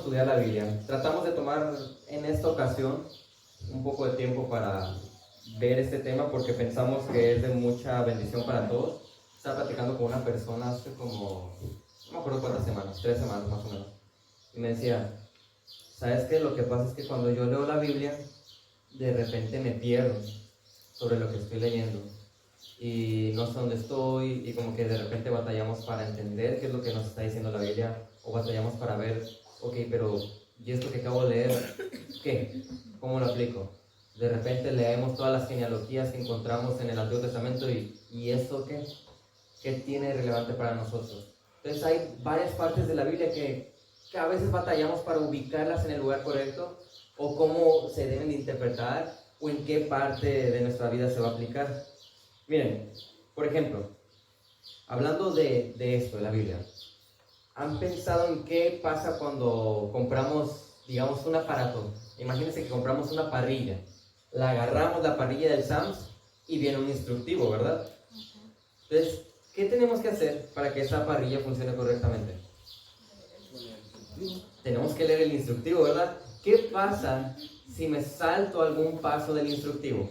estudiar la Biblia. Tratamos de tomar en esta ocasión un poco de tiempo para ver este tema porque pensamos que es de mucha bendición para todos. Estaba platicando con una persona hace como, no me acuerdo cuántas semanas, 3 semanas más o menos. Y me decía, ¿sabes qué? Lo que pasa es que cuando yo leo la Biblia, de repente me pierdo sobre lo que estoy leyendo. Y no sé dónde estoy, y como que de repente batallamos para entender qué es lo que nos está diciendo la Biblia, o batallamos para ver, ok, pero ¿y esto que acabo de leer, qué? ¿Cómo lo aplico? De repente leemos todas las genealogías que encontramos en el Antiguo Testamento ¿y esto qué? ¿Qué tiene relevante para nosotros? Entonces hay varias partes de la Biblia que a veces batallamos para ubicarlas en el lugar correcto, o cómo se deben de interpretar, o en qué parte de nuestra vida se va a aplicar. Miren, por ejemplo, hablando de esto, de la Biblia, ¿han pensado en qué pasa cuando compramos, digamos, un aparato? Imagínense que compramos una parrilla, la agarramos la parrilla del Sam's y viene un instructivo, ¿verdad? Entonces, ¿qué tenemos que hacer para que esa parrilla funcione correctamente? Tenemos que leer el instructivo, ¿verdad? ¿Qué pasa si me salto algún paso del instructivo?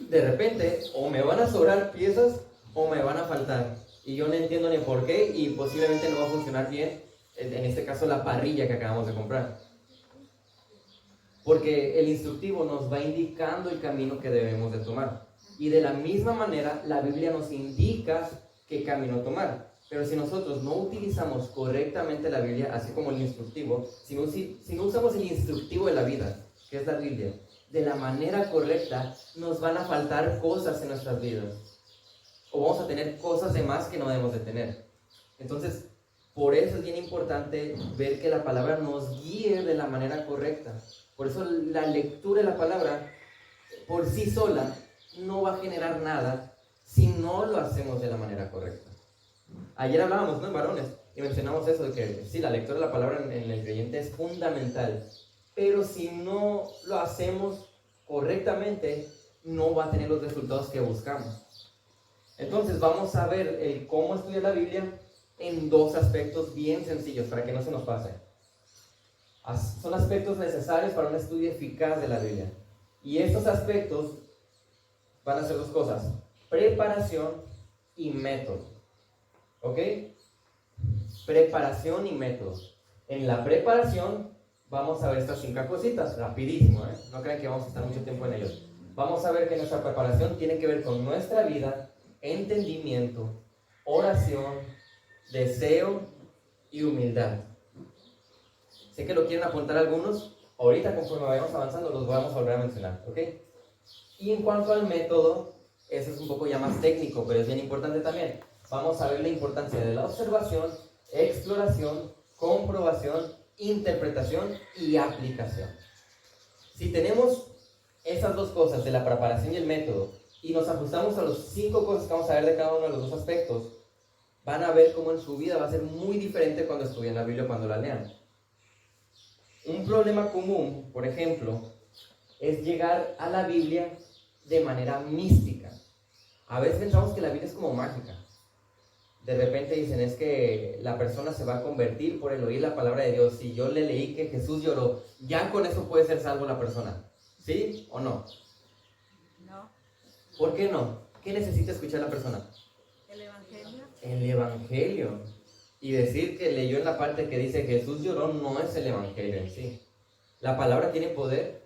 De repente, o me van a sobrar piezas o me van a faltar. Y yo no entiendo ni por qué, y posiblemente no va a funcionar bien, en este caso la parrilla que acabamos de comprar. Porque el instructivo nos va indicando el camino que debemos de tomar. Y de la misma manera, la Biblia nos indica qué camino tomar. Pero si nosotros no utilizamos correctamente la Biblia, así como el instructivo, si no usamos el instructivo de la vida, que es la Biblia, de la manera correcta, nos van a faltar cosas en nuestras vidas. O vamos a tener cosas de más que no debemos de tener. Entonces, por eso es bien importante ver que la palabra nos guíe de la manera correcta. Por eso la lectura de la palabra, por sí sola, no va a generar nada si no lo hacemos de la manera correcta. Ayer hablábamos, ¿no?, en varones, y mencionamos eso de que sí, la lectura de la palabra en el creyente es fundamental. Pero si no lo hacemos correctamente, no va a tener los resultados que buscamos. Entonces vamos a ver cómo estudiar la Biblia en 2 aspectos bien sencillos para que no se nos pase. Son aspectos necesarios para un estudio eficaz de la Biblia. Y estos aspectos van a ser 2 cosas: preparación y método. ¿Ok? Preparación y método. En la preparación vamos a ver estas 5 cositas, rapidísimo, ¿eh? No crean que vamos a estar mucho tiempo en ellos. Vamos a ver que nuestra preparación tiene que ver con nuestra vida, entendimiento, oración, deseo y humildad. Sé que lo quieren apuntar algunos. Ahorita, conforme vayamos avanzando, los vamos a volver a mencionar, ¿ok? Y en cuanto al método, eso es un poco ya más técnico, pero es bien importante también. Vamos a ver la importancia de la observación, exploración, comprobación, interpretación y aplicación. Si tenemos esas 2 cosas, de la preparación y el método, y nos ajustamos a las 5 cosas que vamos a ver de cada uno de los 2 aspectos, van a ver cómo en su vida va a ser muy diferente cuando estudien la Biblia o cuando la lean. Un problema común, por ejemplo, es llegar a la Biblia de manera mística. A veces pensamos que la Biblia es como mágica. De repente dicen, es que la persona se va a convertir por el oír la palabra de Dios. Si yo le leí que Jesús lloró, ya con eso puede ser salvo la persona. ¿Sí o no? No. ¿Por qué no? ¿Qué necesita escuchar la persona? El Evangelio. El Evangelio. Y decir que leyó en la parte que dice Jesús lloró no es el Evangelio en sí. La palabra tiene poder,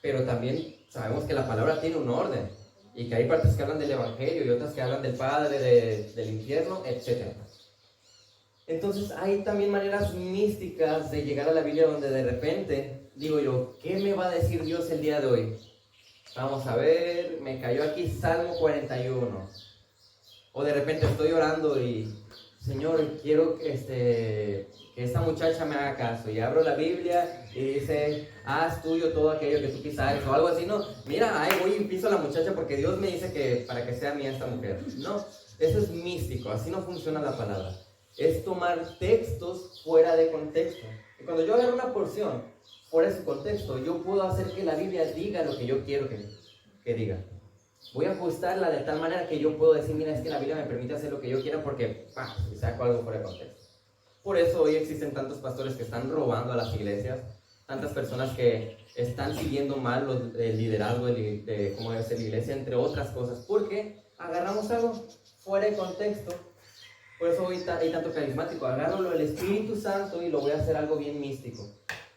pero también sabemos que la palabra tiene un orden. Y que hay partes que hablan del Evangelio y otras que hablan del Padre, del infierno, etc. Entonces hay también maneras místicas de llegar a la Biblia donde de repente digo yo, ¿qué me va a decir Dios el día de hoy? Vamos a ver, me cayó aquí Salmo 41. O de repente estoy orando y, Señor, quiero que esta muchacha me haga caso. Y abro la Biblia y dice, haz tuyo todo aquello que tú quisieras, o algo así. No, mira, ahí voy y piso a la muchacha porque Dios me dice que para que sea mía esta mujer. No, eso es místico, así no funciona la palabra. Es tomar textos fuera de contexto. Y cuando yo agarro una porción fuera de su contexto, yo puedo hacer que la Biblia diga lo que yo quiero que diga. Voy a ajustarla de tal manera que yo puedo decir, mira, es que la Biblia me permite hacer lo que yo quiera porque saco algo fuera de contexto. Por eso hoy existen tantos pastores que están robando a las iglesias, tantas personas que están siguiendo mal el liderazgo de cómo debe ser la iglesia, entre otras cosas, porque agarramos algo fuera de contexto. Por eso hoy hay tanto carismático, agarro lo del Espíritu Santo y lo voy a hacer algo bien místico,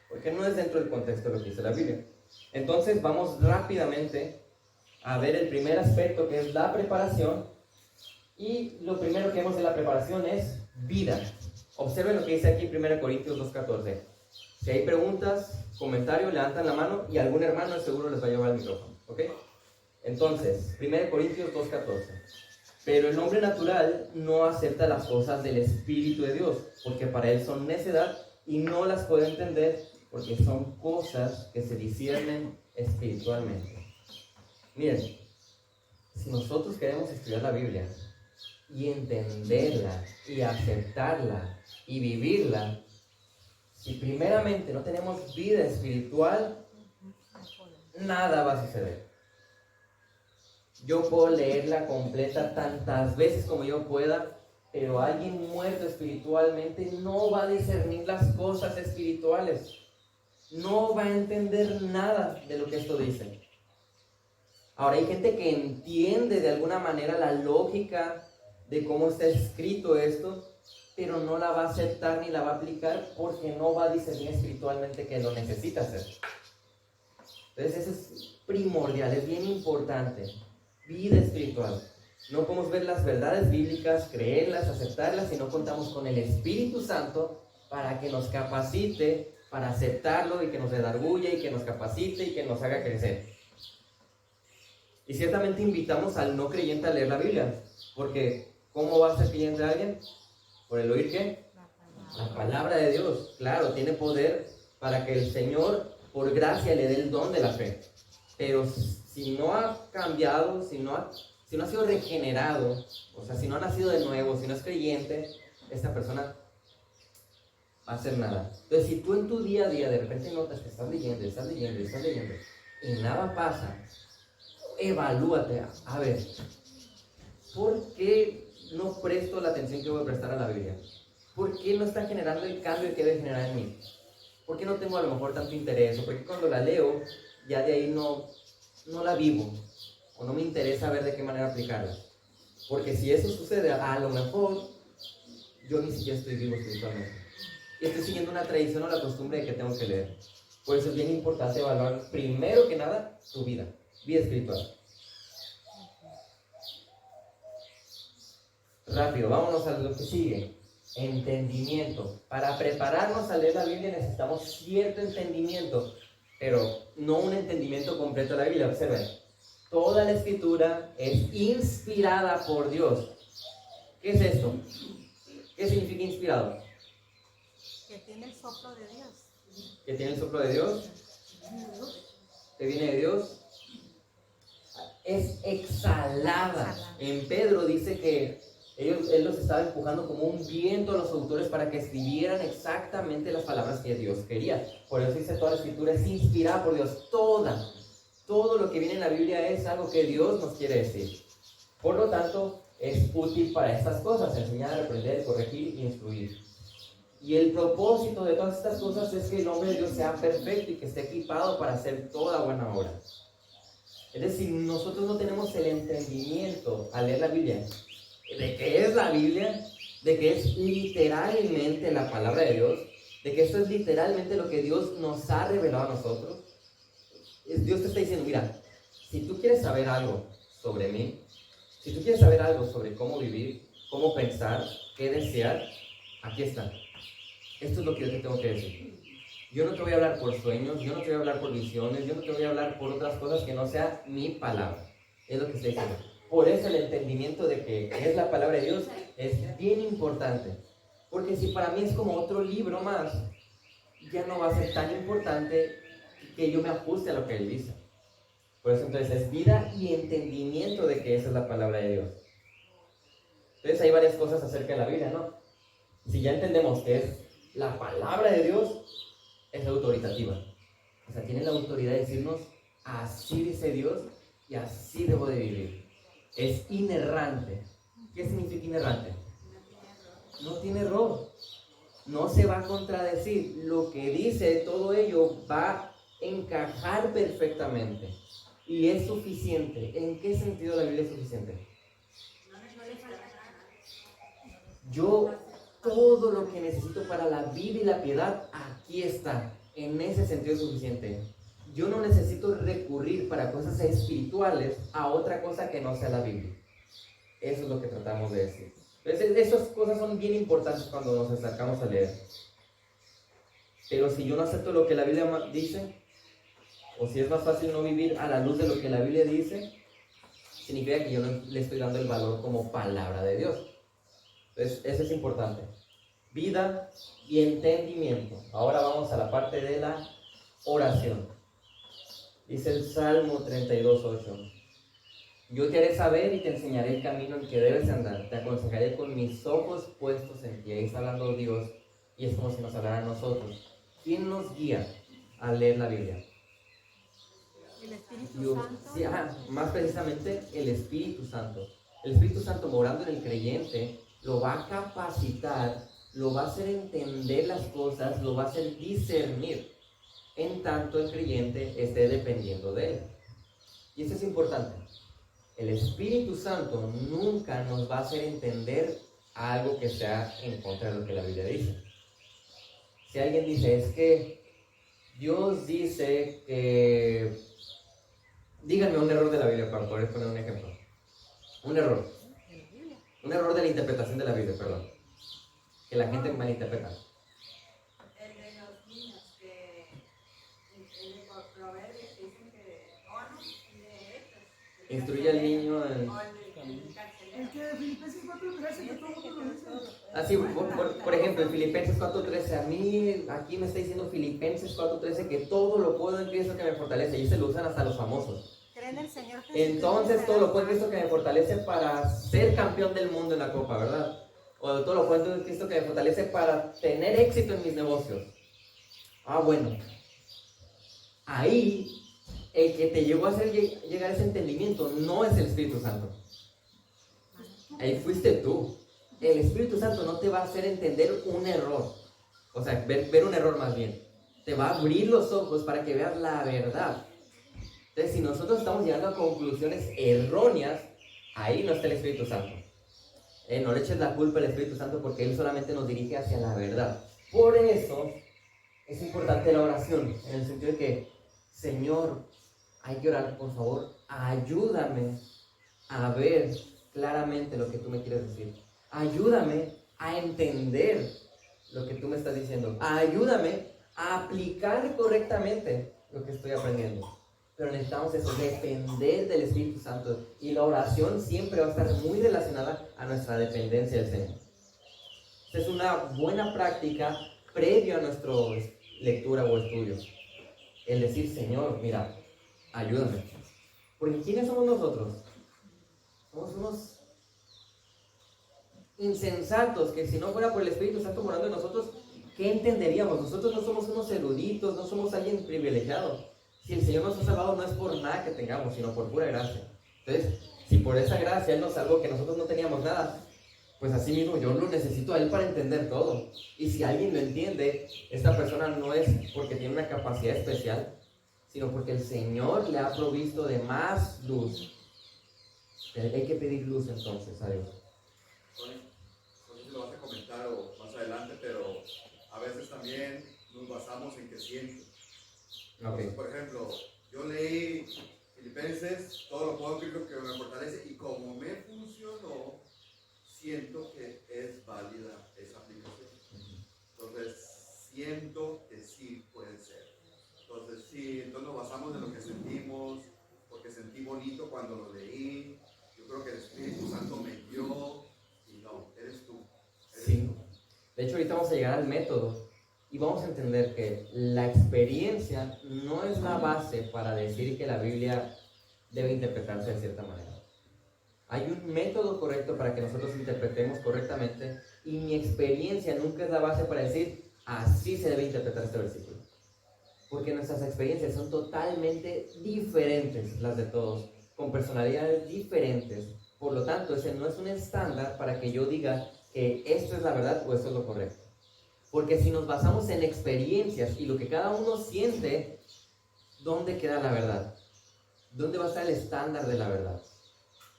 porque no es dentro del contexto de lo que dice la Biblia. Entonces vamos rápidamente a ver el primer aspecto, que es la preparación. Y lo primero que vemos de la preparación es vida. Observen lo que dice aquí 1 Corintios 2:14. Si hay preguntas, comentarios, levantan la mano y algún hermano seguro les va a llevar el micrófono, ¿ok? Entonces, 1 Corintios 2:14. Pero el hombre natural no acepta las cosas del Espíritu de Dios, porque para él son necedad y no las puede entender, porque son cosas que se disciernen espiritualmente. Miren, si nosotros queremos estudiar la Biblia y entenderla y aceptarla y vivirla, si primeramente no tenemos vida espiritual, nada va a suceder. Yo puedo leerla completa tantas veces como yo pueda, pero alguien muerto espiritualmente no va a discernir las cosas espirituales. No va a entender nada de lo que esto dice. Ahora hay gente que entiende de alguna manera la lógica de cómo está escrito esto, pero no la va a aceptar ni la va a aplicar porque no va a discernir espiritualmente que lo necesita hacer. Entonces eso es primordial, es bien importante. Vida espiritual. No podemos ver las verdades bíblicas, creerlas, aceptarlas si no contamos con el Espíritu Santo para que nos capacite para aceptarlo y que nos redarguya y que nos capacite y que nos haga crecer. Y ciertamente invitamos al no creyente a leer la Biblia, porque ¿cómo va a ser creyente alguien? ¿Por el oír qué? La palabra de Dios. Claro, tiene poder para que el Señor, por gracia, le dé el don de la fe. Pero si no ha cambiado, si no ha sido regenerado, o sea, si no ha nacido de nuevo, si no es creyente, esta persona va a hacer nada. Entonces, si tú en tu día a día de repente notas que estás leyendo y nada pasa, evalúate. A ver, ¿por qué no presto la atención que voy a prestar a la Biblia? ¿Por qué no está generando el cambio que debe generar en mí? ¿Por qué no tengo a lo mejor tanto interés? ¿O por qué cuando la leo, ya de ahí no la vivo? ¿O no me interesa ver de qué manera aplicarla? Porque si eso sucede, a lo mejor yo ni siquiera estoy vivo espiritualmente. Y estoy siguiendo una tradición o la costumbre de que tengo que leer. Por eso es bien importante evaluar primero que nada tu vida espiritual. Rápido, vámonos a lo que sigue. Entendimiento. Para prepararnos a leer la Biblia necesitamos cierto entendimiento, pero no un entendimiento completo de la Biblia. Observen, toda la Escritura es inspirada por Dios. ¿Qué es esto? ¿Qué significa inspirado? Que tiene el soplo de Dios. ¿Que tiene el soplo de Dios? ¿Que viene de Dios? Es exhalada. En Pedro dice que él los estaba empujando como un viento a los autores para que escribieran exactamente las palabras que Dios quería. Por eso dice toda la Escritura es inspirada por Dios. Todo lo que viene en la Biblia es algo que Dios nos quiere decir. Por lo tanto, es útil para estas cosas: enseñar, aprender, corregir e instruir. Y el propósito de todas estas cosas es que el hombre de Dios sea perfecto y que esté equipado para hacer toda buena obra. Es decir, nosotros no tenemos el entendimiento al leer la Biblia de qué es la Biblia, de que es literalmente la palabra de Dios, de que esto es literalmente lo que Dios nos ha revelado a nosotros. Dios te está diciendo: mira, si tú quieres saber algo sobre mí, si tú quieres saber algo sobre cómo vivir, cómo pensar, qué desear, aquí está. Esto es lo que yo te tengo que decir. Yo no te voy a hablar por sueños, yo no te voy a hablar por visiones, yo no te voy a hablar por otras cosas que no sea mi palabra. Es lo que está diciendo. Por eso el entendimiento de que es la palabra de Dios es bien importante. Porque si para mí es como otro libro más, ya no va a ser tan importante que yo me ajuste a lo que Él dice. Por eso entonces es vida y entendimiento de que esa es la palabra de Dios. Entonces hay varias cosas acerca de la Biblia, ¿no? Si ya entendemos que es la palabra de Dios, es autoritativa. O sea, tiene la autoridad de decirnos: así dice Dios y así debo de vivir. Es inerrante. ¿Qué significa inerrante? No tiene error. no se va a contradecir. Lo que dice todo ello va a encajar perfectamente y es suficiente. ¿En qué sentido la Biblia es suficiente? Yo, todo lo que necesito para la vida y la piedad, aquí está. En ese sentido es suficiente. Yo no necesito recurrir para cosas espirituales a otra cosa que no sea la Biblia. Eso es lo que tratamos de decir. Entonces, esas cosas son bien importantes cuando nos acercamos a leer. Pero si yo no acepto lo que la Biblia dice, o si es más fácil no vivir a la luz de lo que la Biblia dice, significa que yo no le estoy dando el valor como palabra de Dios. Entonces, eso es importante. Vida y entendimiento. Ahora vamos a la parte de la oración. Dice el Salmo 32:8. Yo te haré saber y te enseñaré el camino en que debes andar. Te aconsejaré con mis ojos puestos en ti. Ahí está hablando Dios y es como si nos hablara a nosotros. ¿Quién nos guía a leer la Biblia? El Espíritu Dios. Santo. Sí, más precisamente el Espíritu Santo. El Espíritu Santo morando en el creyente lo va a capacitar, lo va a hacer entender las cosas, lo va a hacer discernir, en tanto el creyente esté dependiendo de él. Y eso es importante. El Espíritu Santo nunca nos va a hacer entender algo que sea en contra de lo que la Biblia dice. Si alguien dice, es que Dios dice que... Díganme un error de la Biblia para poder poner un ejemplo. Un error. Un error de la interpretación de la Biblia, perdón. Que la gente malinterpreta. El de los niños, que el de Proverbios dicen que Instruye al niño en... el que de Filipenses 4:13, que todo el mundo lo dice. Así, por ejemplo, en Filipenses 4:13, a mí aquí me está diciendo Filipenses 4:13 que todo lo puedo en Cristo que me fortalece, y se lo usan hasta los famosos. Creen en el Señor Jesús. Entonces, todo lo puedo en Cristo que me fortalece para ser campeón del mundo en la copa, ¿verdad? O todo lo puedo en Cristo que me fortalece para tener éxito en mis negocios. Bueno. Ahí, el que te llegó a hacer llegar a ese entendimiento no es el Espíritu Santo. Ahí fuiste tú. El Espíritu Santo no te va a hacer entender un error. O sea, ver un error más bien. Te va a abrir los ojos para que veas la verdad. Entonces, si nosotros estamos llegando a conclusiones erróneas, ahí no está el Espíritu Santo. No le eches la culpa al Espíritu Santo porque Él solamente nos dirige hacia la verdad. Por eso es importante la oración, en el sentido de que, Señor, hay que orar, por favor, ayúdame a ver claramente lo que tú me quieres decir. Ayúdame a entender lo que tú me estás diciendo. Ayúdame a aplicar correctamente lo que estoy aprendiendo. Pero necesitamos eso, depender del Espíritu Santo. Y la oración siempre va a estar muy relacionada a nuestra dependencia del Señor. Esta es una buena práctica previo a nuestra lectura o estudio. El decir, Señor, mira, ayúdame. Porque ¿quiénes somos nosotros? Somos unos insensatos que si no fuera por el Espíritu Santo morando en nosotros, ¿qué entenderíamos? Nosotros no somos unos eruditos, no somos alguien privilegiado. Si el Señor nos ha salvado no es por nada que tengamos, sino por pura gracia. Entonces, si por esa gracia Él nos salvó que nosotros no teníamos nada, pues así mismo yo lo necesito a Él para entender todo. Y si alguien lo entiende, esta persona no es porque tiene una capacidad especial, sino porque el Señor le ha provisto de más luz. Hay que pedir luz entonces a Dios. No sé si lo vas a comentar o más adelante, pero a veces también nos basamos en que siento. Entonces, por ejemplo, yo leí Filipenses, todo lo puedo en Cristo que me fortalece, y como me funcionó, siento que es válida esa aplicación. Entonces, siento que sí puede ser. Entonces, sí, entonces nos basamos en lo que sentimos, porque sentí bonito cuando lo leí. Yo creo que el Espíritu Santo me guió, y no, eres tú. Sí. De hecho, ahorita vamos a llegar al método. Y vamos a entender que la experiencia no es la base para decir que la Biblia debe interpretarse de cierta manera. Hay un método correcto para que nosotros interpretemos correctamente y mi experiencia nunca es la base para decir así se debe interpretar este versículo. Porque nuestras experiencias son totalmente diferentes las de todos, con personalidades diferentes. Por lo tanto, ese no es un estándar para que yo diga que esto es la verdad o esto es lo correcto. Porque si nos basamos en experiencias y lo que cada uno siente, ¿dónde queda la verdad? ¿Dónde va a estar el estándar de la verdad?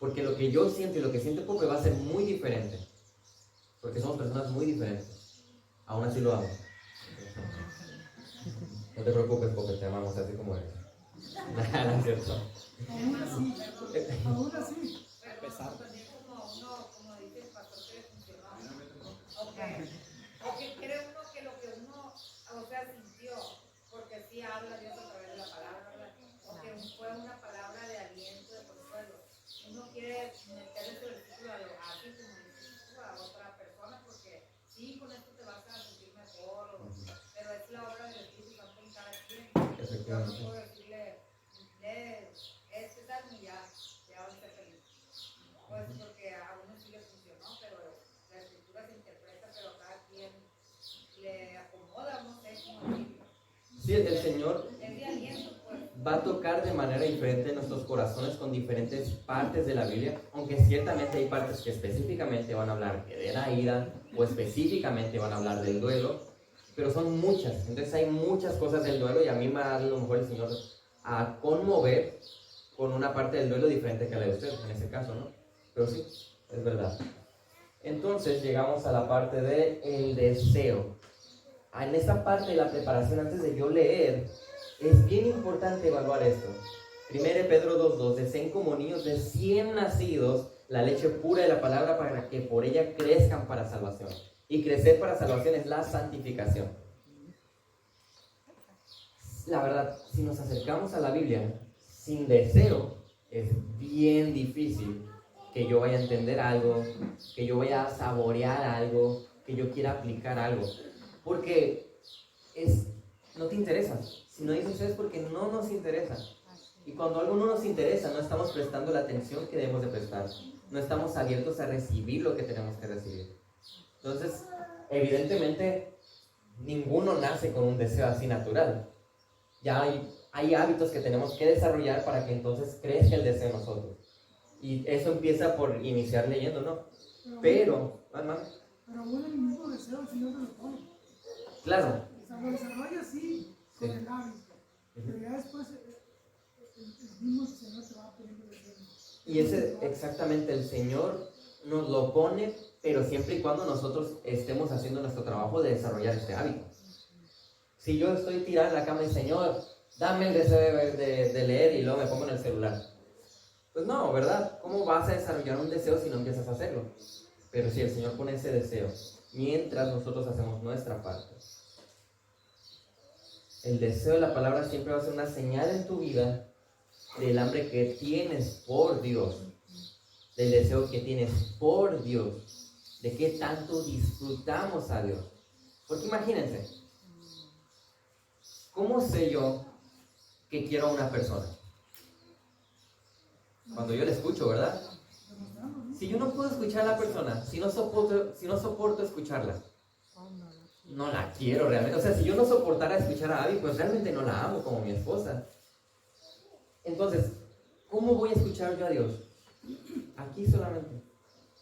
Porque lo que yo siento y lo que siente Pope va a ser muy diferente. Porque somos personas muy diferentes. Aún así lo amo. No te preocupes, Pope, te amamos así como eres. No es cierto. Aún así. Pero también como uno, como dice el pastor, que le funcionó. O que cree uno que lo que uno, o sea, sintió, porque sí habla Dios a través de la palabra, ¿verdad? O que fue una palabra de aliento, de consuelo. Uno quiere meter ese versículo así como dices tú, a otra persona, porque sí, con esto te vas a sentir mejor, pero es la obra del Espíritu Santo en cada quien. Yo no puedo decirle, este tal y ya va a ser feliz. Pues porque a uno sí le funcionó, pero la escritura se interpreta, pero a cada quien le acomoda, no sé cómo decirlo. Sí, el Señor Es de aliento, pues. va a tocar de manera diferente en nuestros corazones con diferentes partes de la Biblia, aunque ciertamente hay partes que específicamente van a hablar de la ira o específicamente van a hablar del duelo, pero son muchas. Entonces hay muchas cosas del duelo y a mí me va a lo mejor el Señor a conmover con una parte del duelo diferente que la de usted, en ese caso, ¿no? Pero sí, es verdad. Entonces llegamos a la parte del deseo. En esta parte de la preparación, antes de yo leer, es bien importante evaluar esto. 1 Pedro 2:2, deseen como niños recién nacidos la leche pura de la palabra para que por ella crezcan para salvación. Y crecer para salvación es la santificación. La verdad, si nos acercamos a la Biblia sin deseo, es bien difícil que yo vaya a entender algo, que yo vaya a saborear algo, que yo quiera aplicar algo. Porque no te interesa. Si no dices es porque no nos interesa. Y cuando algo no nos interesa, no estamos prestando la atención que debemos de prestar. No estamos abiertos a recibir lo que tenemos que recibir. Entonces, evidentemente, ninguno nace con un deseo así natural. Ya hay hábitos que tenemos que desarrollar para que entonces crezca el deseo en nosotros. Y eso empieza por iniciar leyendo, ¿no? Pero aún el mismo deseo el Señor te lo pone. Claro. O sea, lo desarrolla sí, con el hábito. Pero ya después el mismo Señor te va poniendo deseo. Y ese exactamente el Señor nos lo pone, pero siempre y cuando nosotros estemos haciendo nuestro trabajo de desarrollar este hábito. Si yo estoy tirado en la cama y Señor, dame el deseo de leer y luego me pongo en el celular. Pues no, ¿verdad? ¿Cómo vas a desarrollar un deseo si no empiezas a hacerlo? Pero si el Señor pone ese deseo, mientras nosotros hacemos nuestra parte. El deseo de la palabra siempre va a ser una señal en tu vida del hambre que tienes por Dios, del deseo que tienes por Dios, de qué tanto disfrutamos a Dios. Porque imagínense, ¿cómo sé yo que quiero a una persona? Cuando yo la escucho, ¿verdad? Si yo no puedo escuchar a la persona, si no soporto escucharla, no la quiero realmente. O sea, si yo no soportara escuchar a Abby, pues realmente no la amo como mi esposa. Entonces, ¿cómo voy a escuchar yo a Dios? Aquí solamente.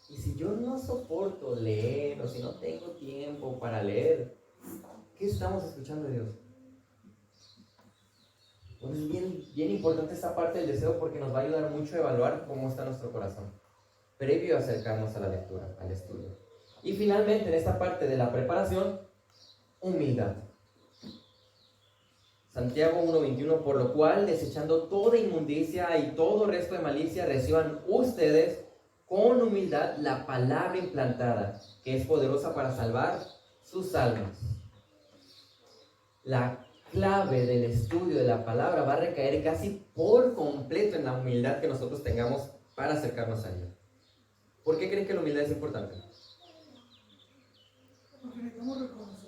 Y si yo no soporto leer, o si no tengo tiempo para leer, ¿qué estamos escuchando de Dios? Pues es bien importante esta parte del deseo porque nos va a ayudar mucho a evaluar cómo está nuestro corazón, previo a acercarnos a la lectura, al estudio. Y finalmente, en esta parte de la preparación, humildad. Santiago 1:21, por lo cual, desechando toda inmundicia y todo resto de malicia, reciban ustedes con humildad la palabra implantada, que es poderosa para salvar sus almas. La clave del estudio de la palabra va a recaer casi por completo en la humildad que nosotros tengamos para acercarnos a ella. ¿Por qué creen que la humildad es importante? Porque necesitamos reconocer.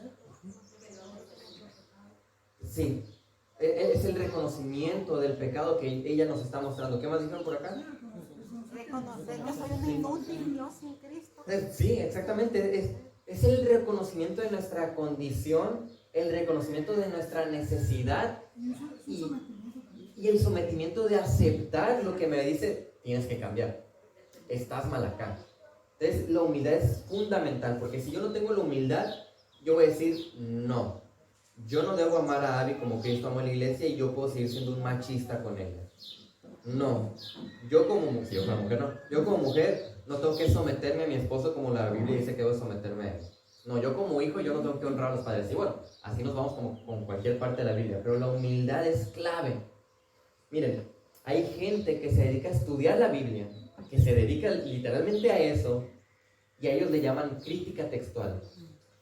Sí, es el reconocimiento del pecado que ella nos está mostrando. ¿Qué más dijeron por acá? Reconocer que soy un inútil, yo sin Cristo. Sí, exactamente. Es el reconocimiento de nuestra condición, el reconocimiento de nuestra necesidad y el sometimiento de aceptar lo que me dice, tienes que cambiar, estás mal acá. Entonces la humildad es fundamental, porque si yo no tengo la humildad, yo voy a decir no. Yo no debo amar a Abby como Cristo amó a la iglesia y yo puedo seguir siendo un machista con ella. No. Yo como mujer, yo como mujer no tengo que someterme a mi esposo como la Biblia dice que debo someterme a él. No, yo como hijo yo no tengo que honrar a los padres. Y bueno, así nos vamos como con cualquier parte de la Biblia, pero la humildad es clave. Miren, hay gente que se dedica a estudiar la Biblia, que se dedica literalmente a eso, y a ellos le llaman crítica textual.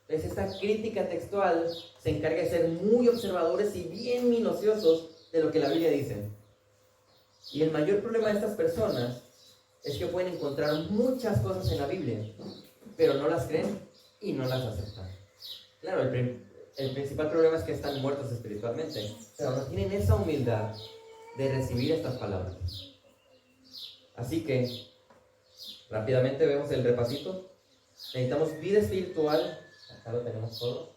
Entonces esta crítica textual se encarga de ser muy observadores y bien minuciosos de lo que la Biblia dice. Y el mayor problema de estas personas es que pueden encontrar muchas cosas en la Biblia, pero no las creen y no las aceptan. Claro, el principal problema es que están muertos espiritualmente, pero no tienen esa humildad de recibir estas palabras. Así que, rápidamente vemos el repasito. Necesitamos vida espiritual. Acá lo tenemos todo.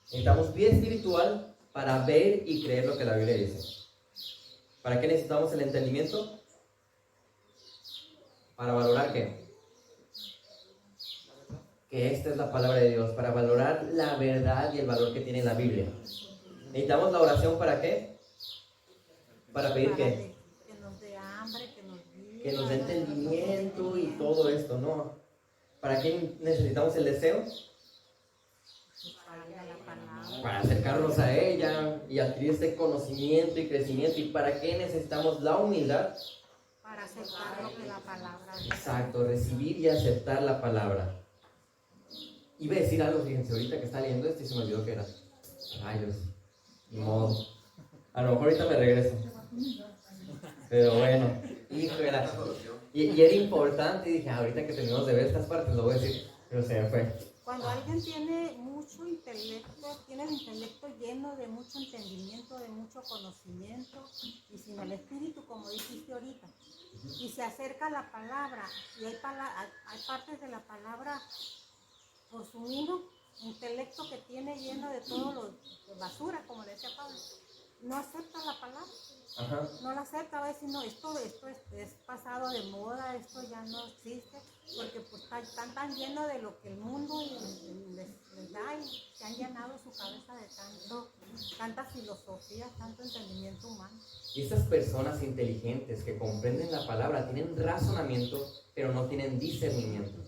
Necesitamos vida espiritual para ver y creer lo que la Biblia dice. ¿Para qué necesitamos el entendimiento? ¿Para valorar qué? Que esta es la palabra de Dios, para valorar la verdad y el valor que tiene la Biblia. ¿Necesitamos la oración para qué? ¿Para pedir qué? Que nos dé hambre, que nos guíe. Que nos dé entendimiento y todo esto, ¿no? ¿Para qué necesitamos el deseo? Para acercarnos a ella y adquirir este conocimiento y crecimiento. ¿Y para qué necesitamos la humildad? Para aceptar lo que la palabra dice. Exacto, recibir y aceptar la palabra. Iba a decir algo, fíjense, ahorita que está leyendo esto y se me olvidó que era. Rayos, ni modo. A lo mejor ahorita me regreso. Pero bueno, híjole. Y era importante y dije, ahorita que terminamos de ver estas partes lo voy a decir, pero se me fue. Cuando alguien tiene mucho intelecto, tiene el intelecto lleno de mucho entendimiento, de mucho conocimiento, y sin el espíritu, como dijiste ahorita, y se acerca a la palabra, y hay partes de la palabra por su mismo intelecto que tiene lleno de todo lo de basura, como le decía Pablo, no acepta la palabra. Ajá. No la acepta, va a decir, no, esto es pasado de moda, esto ya no existe, porque pues están tan llenos de lo que el mundo les da y se han llenado su cabeza de tanta filosofía, tanto entendimiento humano. Y estas personas inteligentes que comprenden la palabra tienen razonamiento, pero no tienen discernimiento.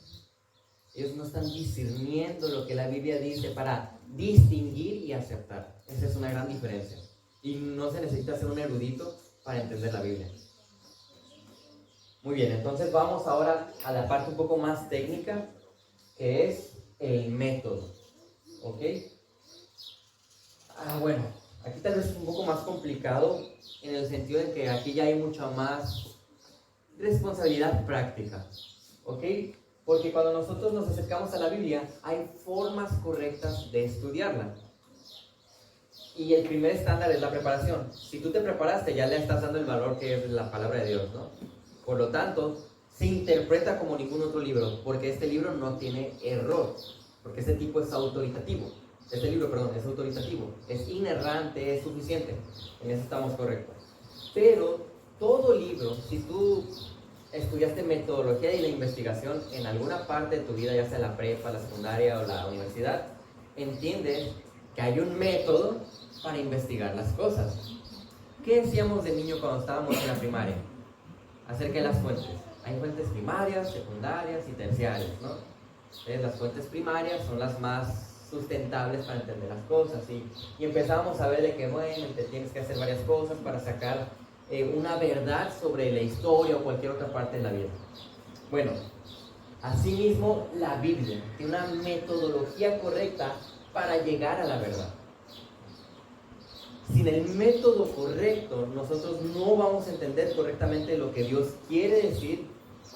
Ellos no están discerniendo lo que la Biblia dice para distinguir y aceptar. Esa es una gran diferencia. Y no se necesita ser un erudito para entender la Biblia. Muy bien, entonces vamos ahora a la parte un poco más técnica, que es el método. ¿Ok? Bueno, aquí tal vez es un poco más complicado en el sentido de que aquí ya hay mucha más responsabilidad práctica. ¿Ok? Porque cuando nosotros nos acercamos a la Biblia, hay formas correctas de estudiarla. Y el primer estándar es la preparación. Si tú te preparaste, ya le estás dando el valor que es la palabra de Dios, ¿no? Por lo tanto, se interpreta como ningún otro libro, porque este libro no tiene error, porque este tipo es autoritativo. Este libro, perdón, es autoritativo, es inerrante, es suficiente. En eso estamos correctos. Pero todo libro, si tú estudiaste metodología y la investigación en alguna parte de tu vida, ya sea la prepa, la secundaria o la universidad, entiendes que hay un método para investigar las cosas. ¿Qué decíamos de niño cuando estábamos en la primaria? Acerca de las fuentes. Hay fuentes primarias, secundarias y terciarias, ¿no? Entonces, las fuentes primarias son las más sustentables para entender las cosas. Y empezamos a ver de que, bueno, te tienes que hacer varias cosas para sacar una verdad sobre la historia o cualquier otra parte de la vida. Bueno, asimismo, la Biblia tiene una metodología correcta para llegar a la verdad. Sin el método correcto, nosotros no vamos a entender correctamente lo que Dios quiere decir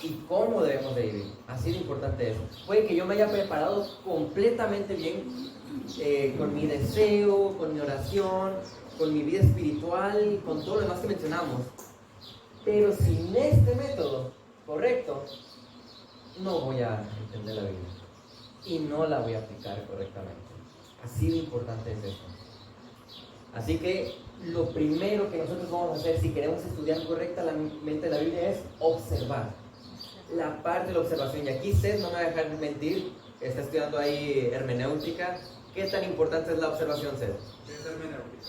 y cómo debemos de vivir. Así de importante es. Puede que yo me haya preparado completamente bien con mi deseo, con mi oración, con mi vida espiritual, con todo lo demás que mencionamos. Pero sin este método correcto, no voy a entender la Biblia y no la voy a aplicar correctamente. Así de importante es esto. Así que lo primero que nosotros vamos a hacer si queremos estudiar correctamente la Biblia es observar. La parte de la observación. Y aquí usted no me va a dejar mentir, está estudiando ahí hermenéutica, ¿qué tan importante es la observación, Seth? ¿Qué es hermenéutica?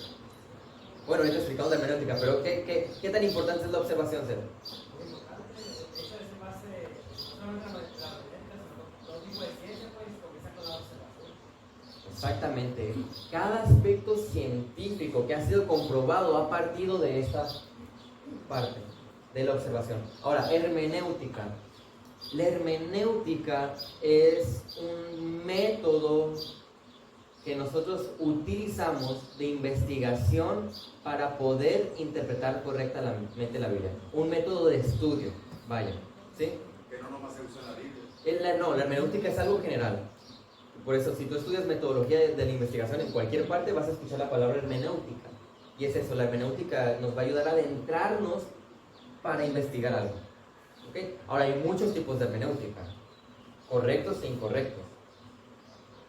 Bueno, ahorita explicamos la hermenéutica, pero ¿qué tan importante es la observación, Seth? Exactamente. Cada aspecto científico que ha sido comprobado ha partido de esta parte, de la observación. Ahora, hermenéutica. La hermenéutica es un método que nosotros utilizamos de investigación para poder interpretar correctamente la Biblia. Un método de estudio, vaya, ¿sí? Que no nomás se usa en la Biblia. No, la hermenéutica es algo general. Por eso, si tú estudias metodología de la investigación en cualquier parte, vas a escuchar la palabra hermenéutica. Y es eso, la hermenéutica nos va a ayudar a adentrarnos para investigar algo. ¿Okay? Ahora, hay muchos tipos de hermenéutica, correctos e incorrectos.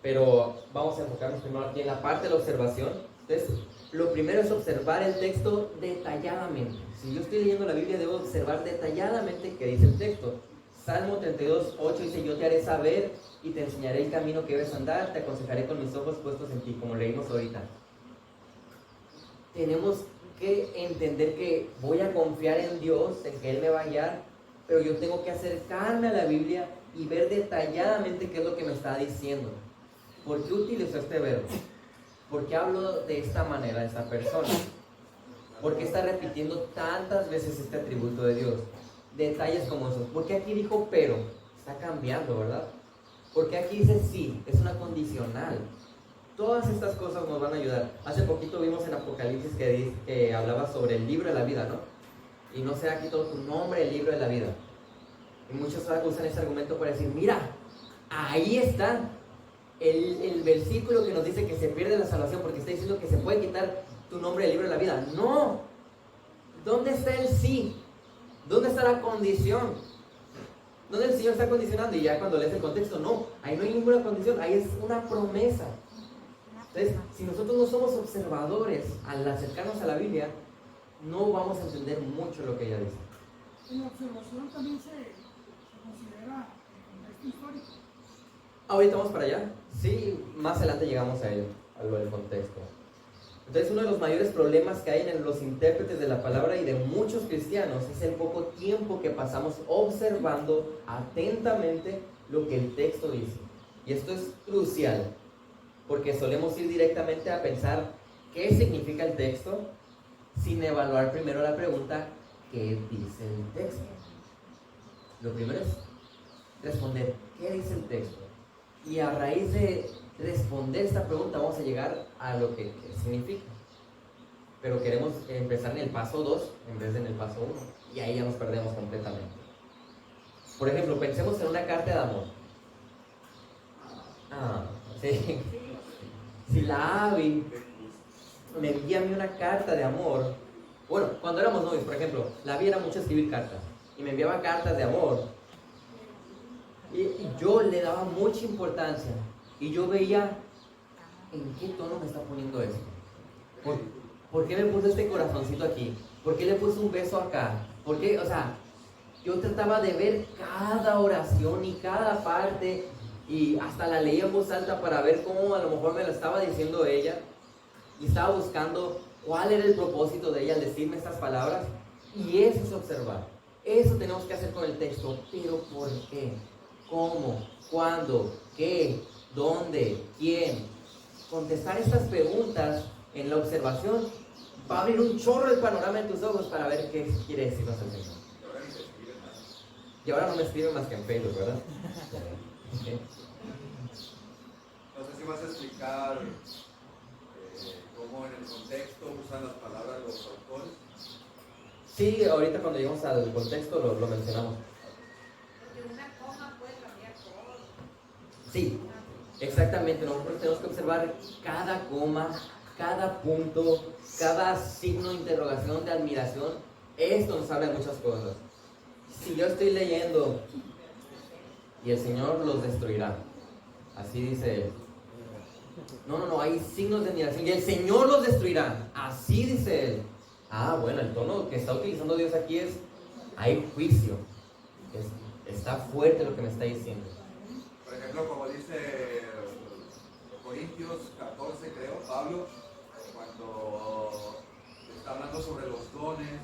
Pero vamos a enfocarnos primero aquí en la parte de la observación. Entonces, lo primero es observar el texto detalladamente. Si yo estoy leyendo la Biblia, debo observar detalladamente qué dice el texto. Salmo 32, 8 dice: yo te haré saber y te enseñaré el camino que debes andar, te aconsejaré con mis ojos puestos en ti, como leímos ahorita. Tenemos que entender que voy a confiar en Dios, en que Él me va a guiar, pero yo tengo que acercarme a la Biblia y ver detalladamente qué es lo que me está diciendo. ¿Por qué utilizo este verbo? ¿Por qué hablo de esta manera a esta persona? ¿Por qué está repitiendo tantas veces este atributo de Dios? Detalles como esos. ¿Por qué aquí dijo pero? Está cambiando, ¿verdad? ¿Por qué aquí dice sí? Es una condicional. Todas estas cosas nos van a ayudar. Hace poquito vimos en Apocalipsis que hablaba sobre el libro de la vida, ¿no? Y no sea quitado tu nombre, el libro de la vida. Y muchos usan ese argumento para decir: mira, ahí está el versículo que nos dice que se pierde la salvación porque está diciendo que se puede quitar tu nombre del libro de la vida. No. ¿Dónde está el sí? ¿Dónde está la condición? ¿Dónde el Señor está condicionando? Y ya cuando lees el contexto, no, ahí no hay ninguna condición, ahí es una promesa. Entonces, si nosotros no somos observadores al acercarnos a la Biblia, no vamos a entender mucho lo que ella dice. En la observación también se considera el contexto histórico. ¿Ahorita vamos para allá? Sí, más adelante llegamos a ello, a lo del contexto. Entonces, uno de los mayores problemas que hay en los intérpretes de la palabra y de muchos cristianos es el poco tiempo que pasamos observando atentamente lo que el texto dice. Y esto es crucial, porque solemos ir directamente a pensar qué significa el texto sin evaluar primero la pregunta: ¿qué dice el texto? Lo primero es responder: ¿qué dice el texto? Y a raíz de responder esta pregunta vamos a llegar a lo que significa. Pero queremos empezar en el paso 2 en vez de en el paso 1, y ahí ya nos perdemos completamente. Por ejemplo, pensemos en una carta de amor. Sí. Si la Abby me envía a mí una carta de amor, bueno, cuando éramos novios, por ejemplo, la Abby era mucho escribir cartas y me enviaba cartas de amor, y yo le daba mucha importancia. Y yo veía en qué tono me está poniendo esto. ¿Por qué me puso este corazoncito aquí? ¿Por qué le puso un beso acá? ¿Por qué? O sea, yo trataba de ver cada oración y cada parte, y hasta la leía en voz alta para ver cómo a lo mejor me lo estaba diciendo ella. Y estaba buscando cuál era el propósito de ella al decirme estas palabras. Y eso es observar. Eso tenemos que hacer con el texto. Pero ¿por qué? ¿Cómo? ¿Cuándo? ¿Qué? ¿Dónde? ¿Quién? Contestar estas preguntas en la observación va a abrir un chorro el panorama en tus ojos para ver qué quiere decirnos el Señor. Y ahora no me escribe más que en Facebook, ¿verdad? Okay. No sé si vas a explicar cómo en el contexto usan las palabras los autores. Sí, ahorita cuando llegamos al contexto lo mencionamos. Porque una coma puede cambiar todo. Sí, exactamente. Nosotros tenemos que observar cada coma, cada punto, cada signo de interrogación, de admiración. Esto nos habla de muchas cosas. Si yo estoy leyendo y el Señor los destruirá, así dice Él. No, hay signos de admiración y el Señor los destruirá, así dice Él. Bueno, el tono que está utilizando Dios aquí es: hay juicio. Está fuerte lo que me está diciendo. Por ejemplo, ejemplo, como dice Corintios 14, creo, Pablo, cuando está hablando sobre los dones,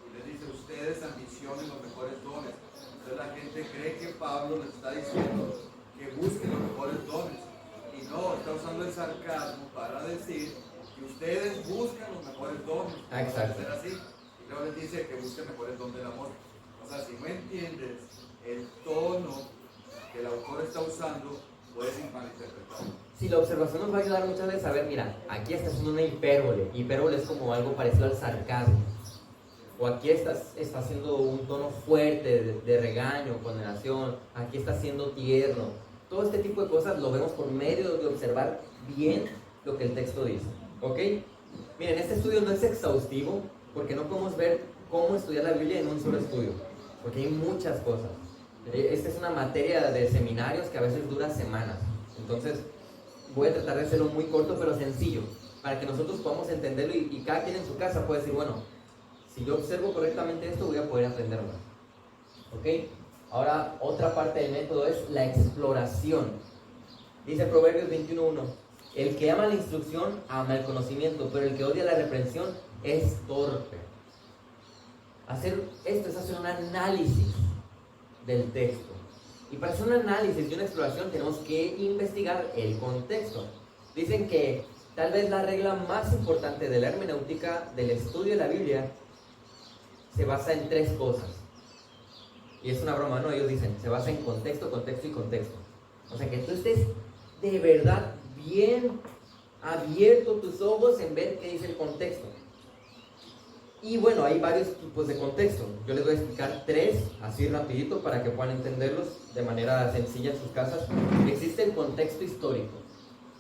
y les dice, ustedes ambicionen los mejores dones. Entonces la gente cree que Pablo les está diciendo que busquen los mejores dones. Y no, está usando el sarcasmo para decir que ustedes buscan los mejores dones. Exacto. Ser así. Y luego les dice que busquen mejores dones del amor. O sea, si no entiendes el tono que el autor está usando, puedes malinterpretarlo. Si la observación nos va a ayudar muchas veces a ver, mira, aquí está haciendo una hipérbole. Hipérbole es como algo parecido al sarcasmo. O aquí está haciendo un tono fuerte de regaño, condenación. Aquí está siendo tierno. Todo este tipo de cosas lo vemos por medio de observar bien lo que el texto dice. ¿Ok? Miren, este estudio no es exhaustivo porque no podemos ver cómo estudiar la Biblia en un solo estudio. Porque hay muchas cosas. Esta es una materia de seminarios que a veces dura semanas. Entonces, voy a tratar de hacerlo muy corto pero sencillo, para que nosotros podamos entenderlo y cada quien en su casa puede decir, bueno, si yo observo correctamente esto, voy a poder aprender más. ¿Ok? Ahora, otra parte del método es la exploración. Dice Proverbios 21:1, el que ama la instrucción ama el conocimiento, pero el que odia la reprensión es torpe. Hacer esto es hacer un análisis del texto. Y para hacer un análisis y una exploración tenemos que investigar el contexto. Dicen que tal vez la regla más importante de la hermenéutica, del estudio de la Biblia, se basa en 3 cosas. Y es una broma, ¿no? Ellos dicen, se basa en contexto, contexto y contexto. O sea, que tú estés de verdad bien abierto tus ojos en ver qué dice el contexto. Y bueno, hay varios tipos de contexto. Yo les voy a explicar 3 así rapidito para que puedan entenderlos de manera sencilla en sus casas. Existe el contexto histórico.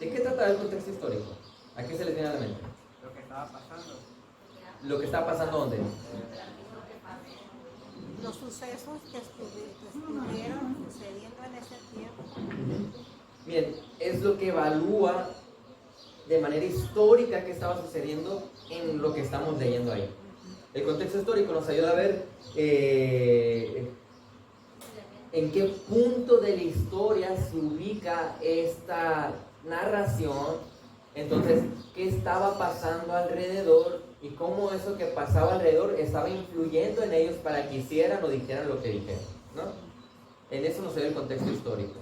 ¿De qué trata el contexto histórico? ¿A qué se les viene a la mente? Lo que estaba pasando. ¿Lo que está pasando dónde? Los sucesos que estuvieron sucediendo en ese tiempo. Bien, es lo que evalúa de manera histórica qué estaba sucediendo en lo que estamos leyendo ahí. El contexto histórico nos ayuda a ver en qué punto de la historia se ubica esta narración. Entonces, qué estaba pasando alrededor y cómo eso que pasaba alrededor estaba influyendo en ellos para que hicieran o dijeran lo que dijeron, ¿no? En eso nos ayuda el contexto histórico.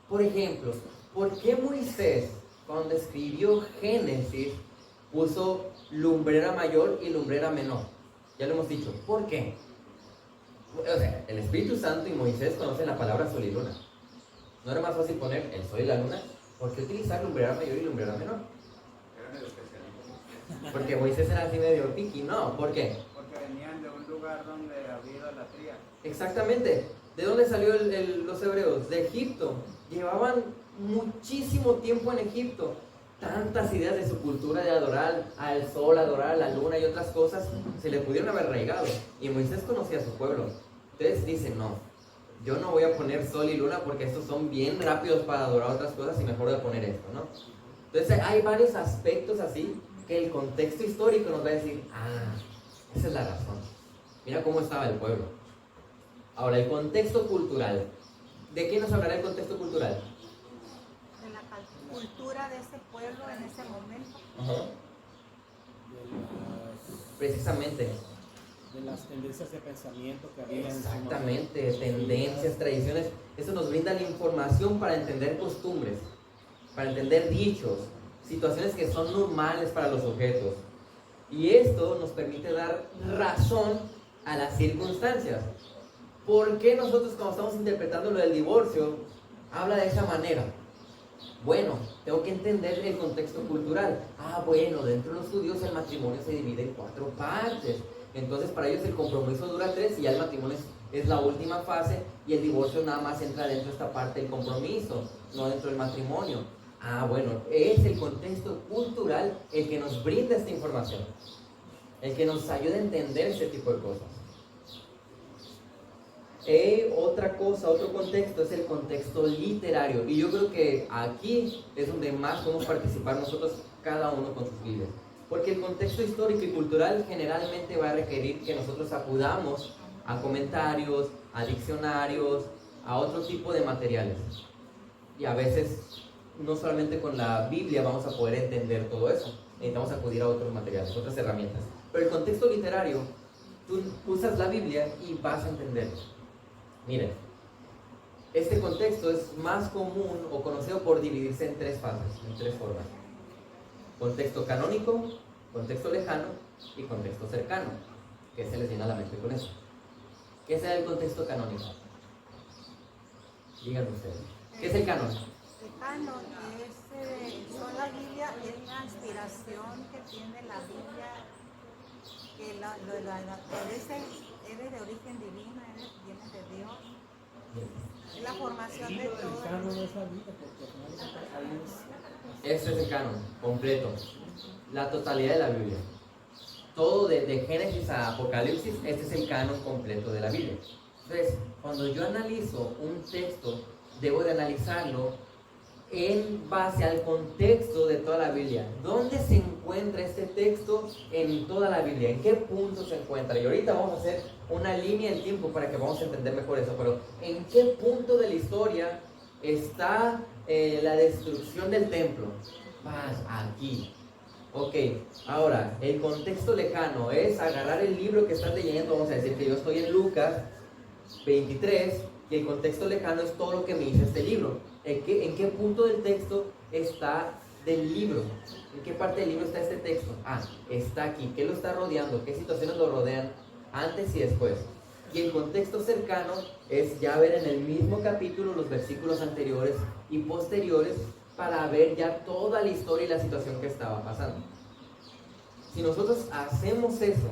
Por ejemplo, ¿por qué Moisés, cuando escribió Génesis, puso lumbrera mayor y lumbrera menor? Ya lo hemos dicho. ¿Por qué? O sea, el Espíritu Santo y Moisés conocen la palabra sol y luna. ¿No era más fácil poner el sol y la luna? ¿Por qué utilizar lumbrera mayor y lumbrera menor? Era medio especialista. Porque Moisés era así medio piqui, ¿no? ¿Por qué? Porque venían de un lugar donde había idolatría. Exactamente. ¿De dónde salió los hebreos? De Egipto. Llevaban muchísimo tiempo en Egipto. Tantas ideas de su cultura de adorar al sol, adorar a la luna y otras cosas se le pudieron haber arraigado. Y Moisés conocía a su pueblo. Entonces dice, no, yo no voy a poner sol y luna porque estos son bien rápidos para adorar otras cosas y mejor voy a poner esto, ¿no? Entonces hay varios aspectos así que el contexto histórico nos va a decir, esa es la razón. Mira cómo estaba el pueblo. Ahora, el contexto cultural. ¿De qué nos hablará el contexto cultural? De la cultura de ese pueblo en ese momento. Ajá. Precisamente. De las tendencias de pensamiento que había en ese momento. Exactamente, tendencias, tradiciones. Eso nos brinda la información para entender costumbres, para entender dichos, situaciones que son normales para los objetos. Y esto nos permite dar razón a las circunstancias. ¿Por qué nosotros cuando estamos interpretando lo del divorcio habla de esa manera? Bueno, tengo que entender el contexto cultural. Bueno, dentro de los judíos el matrimonio se divide en 4 partes. Entonces para ellos el compromiso dura 3 y ya el matrimonio es la última fase y el divorcio nada más entra dentro de esta parte del compromiso, no dentro del matrimonio. Bueno, es el contexto cultural el que nos brinda esta información, el que nos ayuda a entender este tipo de cosas. Otra cosa, otro contexto es el contexto literario. Y yo creo que aquí es donde más podemos participar nosotros, cada uno con sus Biblias. Porque el contexto histórico y cultural generalmente va a requerir que nosotros acudamos a comentarios, a diccionarios, a otro tipo de materiales. Y a veces, no solamente con la Biblia vamos a poder entender todo eso. Necesitamos acudir a otros materiales, otras herramientas. Pero el contexto literario, tú usas la Biblia y vas a entenderlo. Miren, este contexto es más común o conocido por dividirse en tres fases, en tres formas. Contexto canónico, contexto lejano y contexto cercano. ¿Qué se les viene a la mente con eso? ¿Qué es el contexto canónico? Díganme ustedes. ¿Qué es el canon? El canon son la Biblia, es la inspiración que tiene la Biblia, que eres de origen divino, viene de Dios. Es la formación de todo. El canon es la Biblia, porque al final ahí Este es el canon completo, la totalidad de la Biblia. Todo de Génesis a Apocalipsis, este es el canon completo de la Biblia. Entonces, cuando yo analizo un texto, debo de analizarlo en base al contexto de toda la Biblia. ¿Dónde se encuentra este texto en toda la Biblia? ¿En qué punto se encuentra? Y ahorita vamos a hacer una línea del tiempo para que vamos a entender mejor eso. Pero ¿en qué punto de la historia está la destrucción del templo? Más aquí. Ok, ahora, el contexto lejano es agarrar el libro que estás leyendo. Vamos a decir que yo estoy en Lucas 23 y el contexto lejano es todo lo que me dice este libro. ¿En qué punto del texto está del libro? ¿En qué parte del libro está este texto? Ah, está aquí. ¿Qué lo está rodeando? ¿Qué situaciones lo rodean antes y después? Y el contexto cercano es ya ver en el mismo capítulo los versículos anteriores y posteriores para ver ya toda la historia y la situación que estaba pasando. Si nosotros hacemos eso,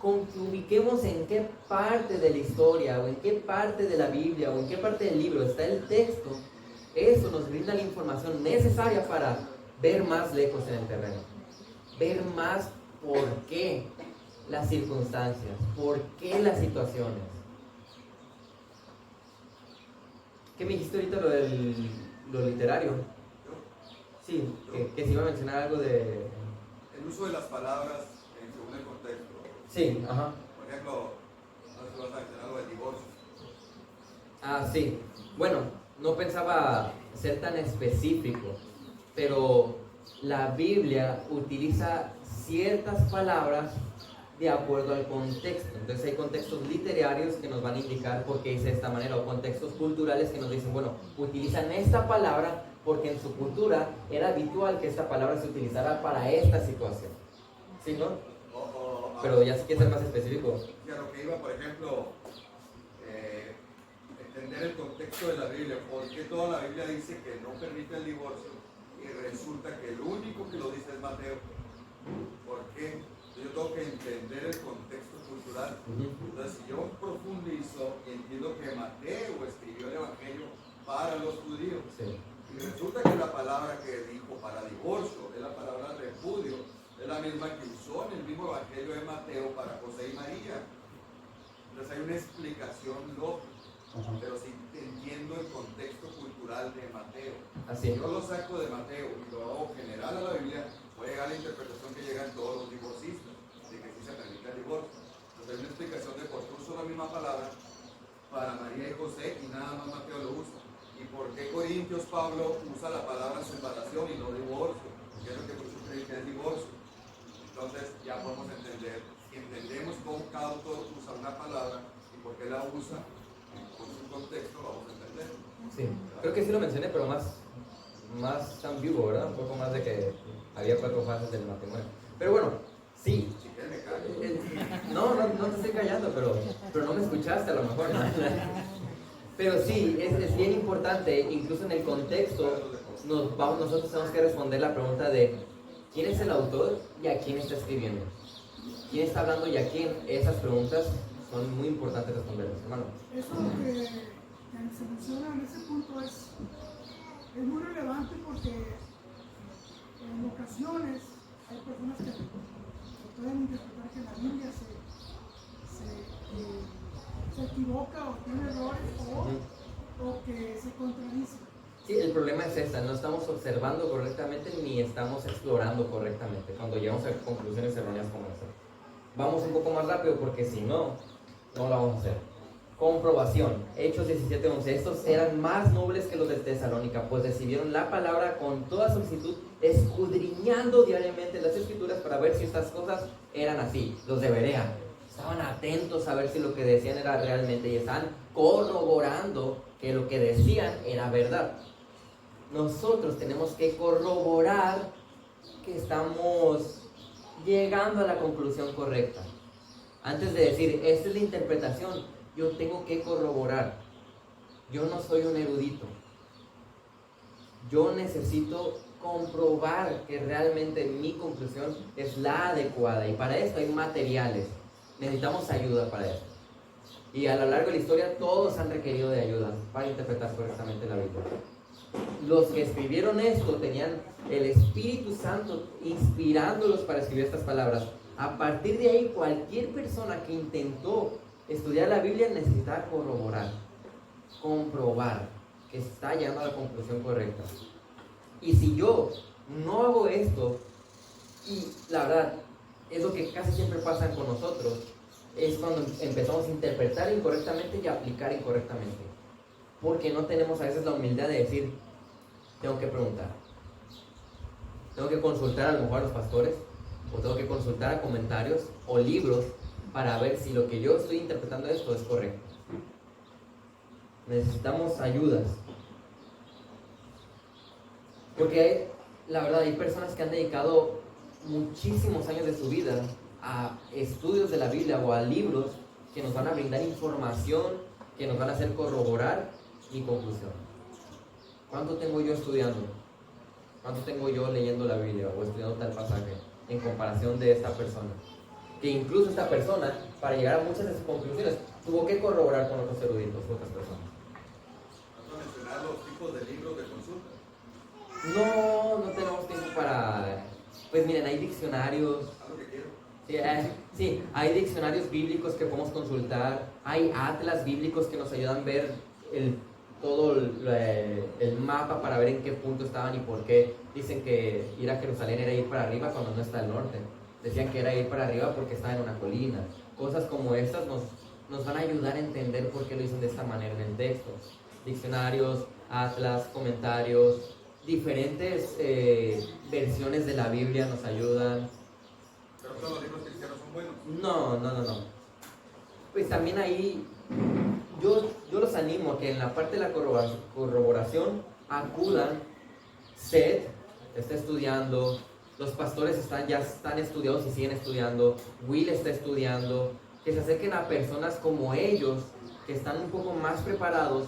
con que ubiquemos en qué parte de la historia o en qué parte de la Biblia o en qué parte del libro está el texto, eso nos brinda la información necesaria para ver más lejos en el terreno, ver más por qué las circunstancias, por qué las situaciones. ¿Qué me dijiste ahorita lo literario? Sí, que se iba a mencionar algo de... El uso de las palabras según el contexto. Sí, ajá. Por ejemplo, no sé si vas a mencionar algo del divorcio. Ah, sí. Bueno, no pensaba ser tan específico, pero la Biblia utiliza ciertas palabras de acuerdo al contexto. Entonces hay contextos literarios que nos van a indicar por qué dice de esta manera, o contextos culturales que nos dicen, bueno, utilizan esta palabra porque en su cultura era habitual que esta palabra se utilizara para esta situación. ¿Sí, no? Pero ya si quieres ser más específico. Y a lo que iba, por ejemplo, entender el contexto de la Biblia. ¿Por qué toda la Biblia dice que no permite el divorcio? Y resulta que el único que lo dice es Mateo. ¿Por qué? Yo tengo que entender el contexto cultural. Entonces, si yo profundizo y entiendo que Mateo escribió el Evangelio para los judíos, Sí. y resulta que la palabra que dijo para divorcio es la palabra repudio, es la misma que usó en el mismo Evangelio de Mateo para José y María. Entonces hay una explicación lógica, pero si entiendo el contexto cultural de Mateo. Así es. Si yo lo saco de Mateo y lo hago general a la Biblia, puede llegar a la interpretación que llegan todos los divorcistas, de que sí se permite el divorcio. Entonces hay una explicación de por qué usó la misma palabra para María y José y nada más Mateo lo usa. ¿Y por qué Corintios Pablo usa la palabra separación y no divorcio? Porque es lo que muchos creen que es divorcio. Entonces ya podemos entender, si entendemos cómo cada autor usa una palabra y por qué la usa, con su contexto vamos a entender. Sí, creo que sí lo mencioné, pero más ambiguo, ¿verdad? Un poco más de que había 4 fases del matrimonio. Pero bueno, sí. Si quieres me callo. No te estoy callando, pero no me escuchaste a lo mejor, ¿no? Pero sí, es bien importante, incluso en el contexto, nosotros tenemos que responder la pregunta de quién es el autor y a quién está escribiendo. ¿Quién está hablando y a quién? Esas preguntas son muy importantes responderlas, hermano. Eso que se menciona en ese punto es muy relevante porque en ocasiones hay personas que pueden interpretar que la Biblia se equivoca o tiene errores o que se contradice. Sí, el problema es esta, no estamos observando correctamente ni estamos explorando correctamente cuando llegamos a conclusiones erróneas como esta. Vamos un poco más rápido porque si no, no lo vamos a hacer. Comprobación. Hechos 17:11. Estos eran más nobles que los de Tesalónica, pues recibieron la palabra con toda solicitud, escudriñando diariamente las escrituras para ver si estas cosas eran así. Los de Berea estaban atentos a ver si lo que decían era realmente y están corroborando que lo que decían era verdad. Nosotros tenemos que corroborar que estamos llegando a la conclusión correcta. Antes de decir, esta es la interpretación, yo tengo que corroborar. Yo no soy un erudito. Yo necesito comprobar que realmente mi conclusión es la adecuada. Y para esto hay materiales. Necesitamos ayuda para eso. Y a lo largo de la historia todos han requerido de ayuda para interpretar correctamente la Biblia. Los que escribieron esto tenían el Espíritu Santo inspirándolos para escribir estas palabras. A partir de ahí, cualquier persona que intentó estudiar la Biblia necesita corroborar, comprobar que está llegando a la conclusión correcta. Y si yo no hago esto, y la verdad es lo que casi siempre pasa con nosotros, es cuando empezamos a interpretar incorrectamente y aplicar incorrectamente. Porque no tenemos a veces la humildad de decir, tengo que preguntar. Tengo que consultar a lo mejor a los pastores, o tengo que consultar a comentarios o libros para ver si lo que yo estoy interpretando esto es correcto. Necesitamos ayudas. Porque la verdad hay personas que han dedicado muchísimos años de su vida a estudios de la Biblia o a libros que nos van a brindar información, que nos van a hacer corroborar mi conclusión. ¿Cuánto tengo yo estudiando? ¿Cuánto tengo yo leyendo la Biblia o estudiando tal pasaje en comparación de esta persona? Que incluso esta persona, para llegar a muchas de sus conclusiones, tuvo que corroborar con otros eruditos, otras personas. ¿Vas a mencionar los tipos de libros de consulta? No tenemos tiempo para... Pues miren, hay diccionarios. Haz lo que quiero. Sí, hay diccionarios bíblicos que podemos consultar. Hay atlas bíblicos que nos ayudan a ver todo el mapa para ver en qué punto estaban y por qué. Dicen que ir a Jerusalén era ir para arriba cuando no está al norte. Decían que era ir para arriba porque estaba en una colina. Cosas como estas nos van a ayudar a entender por qué lo dicen de esta manera en el texto. Diccionarios, atlas, comentarios, diferentes versiones de la Biblia nos ayudan. ¿Pero todos los libros cristianos son buenos? No. Pues también ahí yo los animo a que en la parte de la corroboración acudan. Seth está estudiando, los pastores ya están estudiados y siguen estudiando, Will está estudiando, que se acerquen a personas como ellos que están un poco más preparados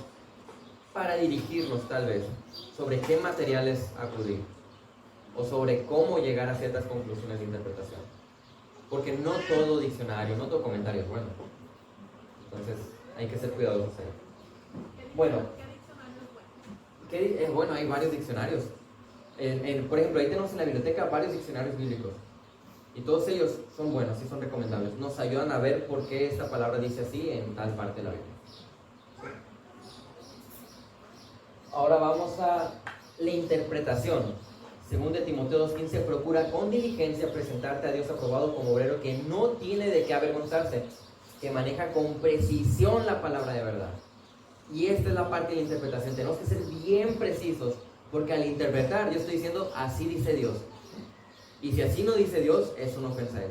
para dirigirnos tal vez sobre qué materiales acudir o sobre cómo llegar a ciertas conclusiones de interpretación. Porque no todo diccionario, no todo comentario es bueno. Entonces hay que ser cuidadosos ahí. Bueno, bueno, hay varios diccionarios. Por ejemplo, ahí tenemos en la biblioteca varios diccionarios bíblicos. Y todos ellos son buenos y son recomendables. Nos ayudan a ver por qué esta palabra dice así en tal parte de la Biblia. Ahora vamos a la interpretación. Según de Timoteo 2:15, procura con diligencia presentarte a Dios aprobado como obrero que no tiene de qué avergonzarse, que maneja con precisión la palabra de verdad. Y esta es la parte de la interpretación. Tenemos que ser bien precisos, porque al interpretar yo estoy diciendo, así dice Dios. Y si así no dice Dios, es una ofensa a Él.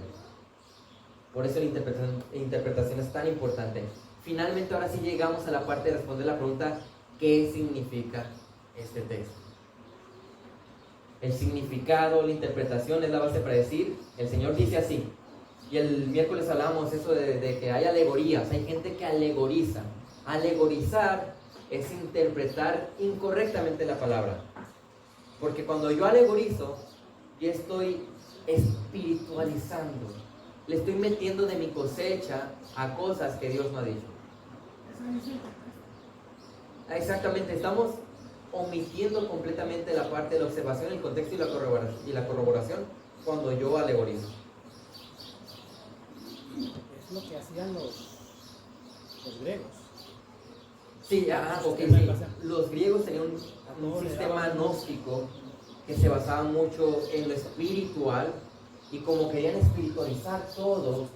Por eso la interpretación es tan importante. Finalmente, ahora sí llegamos a la parte de responder la pregunta, ¿qué significa este texto? El significado, la interpretación es la base para decir, el Señor dice así. Y el miércoles hablamos eso de que hay alegorías, hay gente que alegoriza. Alegorizar es interpretar incorrectamente la palabra. Porque cuando yo alegorizo, yo estoy espiritualizando. Le estoy metiendo de mi cosecha a cosas que Dios no ha dicho. Exactamente, estamos omitiendo completamente la parte de la observación, el contexto y la corroboración cuando yo alegorizo. Es lo que hacían los griegos. Sí, sí. Los griegos tenían un sistema gnóstico que se basaba mucho en lo espiritual, y como querían espiritualizar todo,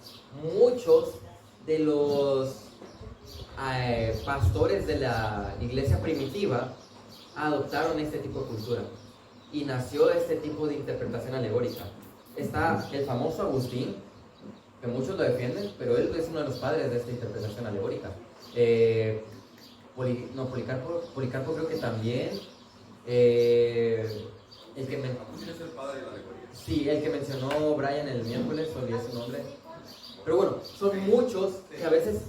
muchos de los pastores de la iglesia primitiva adoptaron este tipo de cultura y nació este tipo de interpretación alegórica. Está el famoso Agustín, que muchos lo defienden, pero él es uno de los padres de esta interpretación alegórica. Policarpo creo que también. El que Agustín es el padre de la alegoría. Sí, el que mencionó Brian el miércoles, olvidé su nombre. Pero bueno, son muchos que a veces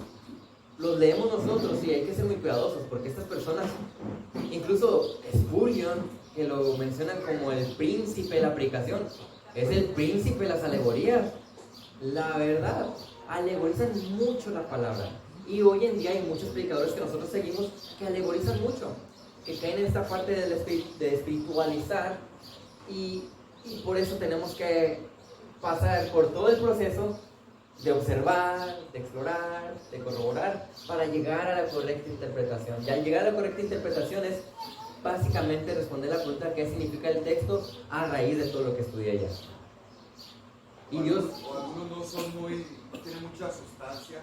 los leemos nosotros y hay que ser muy cuidadosos porque estas personas, incluso Spurgeon, que lo mencionan como el príncipe de la predicación, es el príncipe de las alegorías. La verdad, alegorizan mucho la palabra. Y hoy en día hay muchos predicadores que nosotros seguimos que alegorizan mucho, que caen en esta parte de espiritualizar y por eso tenemos que pasar por todo el proceso de observar, de explorar, de corroborar para llegar a la correcta interpretación. Y al llegar a la correcta interpretación es básicamente responder la pregunta ¿qué significa el texto? A raíz de todo lo que estudié ya. Y Dios... O algunos no tienen mucha sustancia,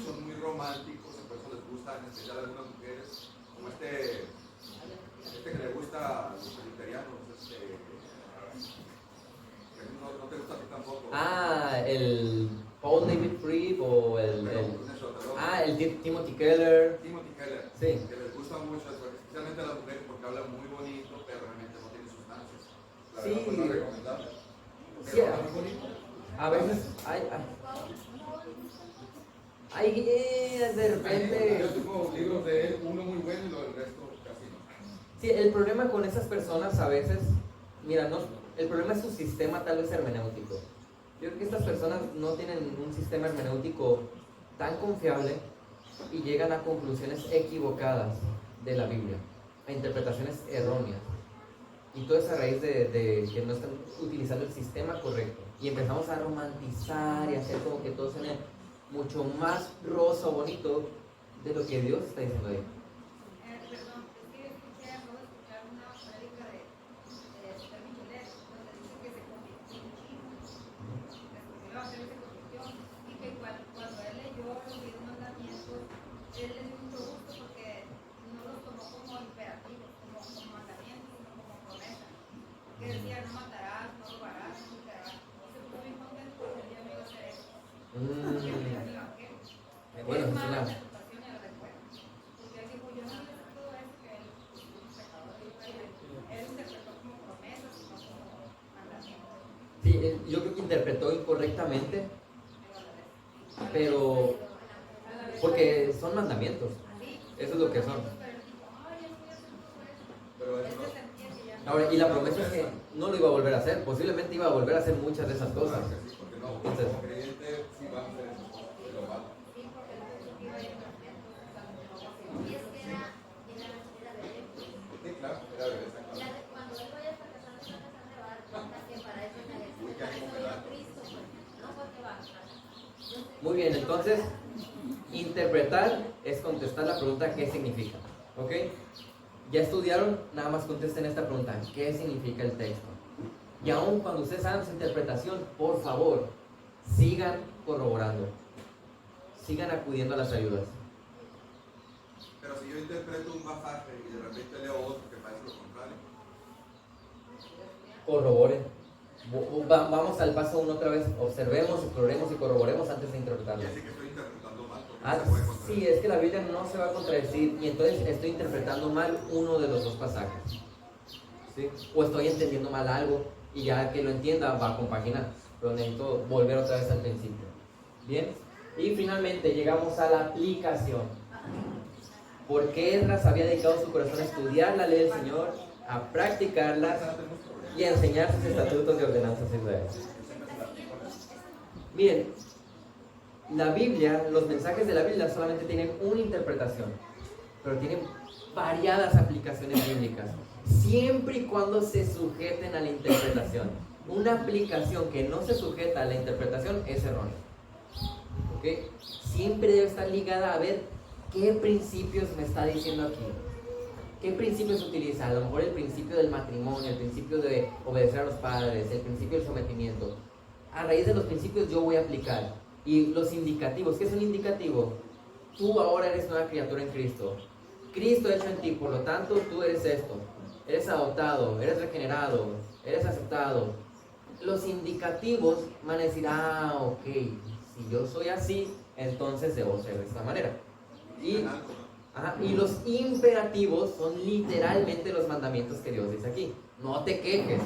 son muy románticos, y por eso les gusta, en especial a algunas mujeres, como este que le gusta a los vegetarianos, que no te gusta a ti tampoco. El Paul David Fripp o el Timothy Keller. Timothy Keller, Sí. que les gusta mucho, especialmente a las mujeres porque habla muy bonito, pero realmente no tiene sustancia. La verdad, Sí. pues, no es recomendable. Sí, Pero habla muy bonito. a veces hay de repente... Yo tengo libros de él, uno muy bueno y el resto casi no. Sí, el problema con esas personas a veces, mira, el problema es su sistema tal vez hermenéutico. Yo creo que estas personas no tienen un sistema hermenéutico tan confiable y llegan a conclusiones equivocadas de la Biblia, a interpretaciones erróneas. Y todo es a raíz de que no están utilizando el sistema correcto. Y empezamos a romantizar y hacer como que todo suene mucho más rosa o bonito de lo que Dios está diciendo ahí. Perdón, es que acabo de escuchar una prédica de Esther Michelet, donde dice que se convirtió en chino. El evangelio se convirtió y que cuando él leyó los 10 mandamientos, él le dio mucho gusto porque no los tomó como imperativos, como mandamientos, sino como promesa. Que decía, no matarás, no robarás, no adulterarás. Y se puso bien contento porque el día me iba a hacer eso. Porque el evangelio. Bueno, Es es mala una... interpretación y la recuerdo. Porque él dijo, yo no le sé todo eso que él es un pecador. Él interpretó como promesas, no como mandamientos. Sí, yo creo que interpretó incorrectamente, pero porque son mandamientos, eso es lo que son. Pero eso no. Ahora, y la promesa es que no lo iba a volver a hacer, posiblemente iba a volver a hacer muchas de esas cosas. Claro que sí, porque no, Entonces, como creyente sí va a hacer esas cosas, pero malo. Sí, claro, era de esa clase. Cuando él vaya a fracasar, se va a dar cuenta que para eso es Uy, qué ánimo me da. Cristo, no porque va a fracasar. muy bien, entonces, interpretar es contestar la pregunta ¿qué significa? ¿Ok? Ya estudiaron, nada más contesten esta pregunta, ¿qué significa el texto? Y aún cuando ustedes hagan su interpretación, por favor, sigan corroborando, sigan acudiendo a las ayudas. Pero si yo interpreto un pasaje y de repente leo otro que parece lo contrario, Corroboren. Vamos al paso 1 otra vez, observemos, exploremos y corroboremos antes de interpretarlo. ya sé que estoy interpretando mal, porque Ah, no se puede contradecir. sí, es que la Biblia no se va a contradecir y entonces estoy interpretando mal uno de los dos pasajes. ¿Sí? O estoy entendiendo mal algo y ya que lo entienda va a compaginar, pero necesito volver otra vez al principio. Bien, y finalmente llegamos a la aplicación. Porque Esdras había dedicado su corazón a estudiar la ley del Señor, a practicarla y a enseñar sus estatutos y ordenanzas a Israel. Miren, la Biblia, los mensajes de la Biblia solamente tienen una interpretación, pero tienen variadas aplicaciones bíblicas, siempre y cuando se sujeten a la interpretación. Una aplicación que no se sujeta a la interpretación es errónea. ¿Ok? Siempre debe estar ligada a ver qué principios me está diciendo aquí. ¿Qué principios utiliza? A lo mejor el principio del matrimonio, el principio de obedecer a los padres, el principio del sometimiento. A raíz de los principios yo voy a aplicar. Y los indicativos, ¿qué es un indicativo? tú ahora eres nueva criatura en Cristo. Cristo hecho en ti, por lo tanto tú eres esto. Eres adoptado, eres regenerado, eres aceptado. Los indicativos van a decir, ok, si yo soy así, entonces debo ser de esta manera. Y los imperativos son literalmente los mandamientos que Dios dice aquí. No te quejes,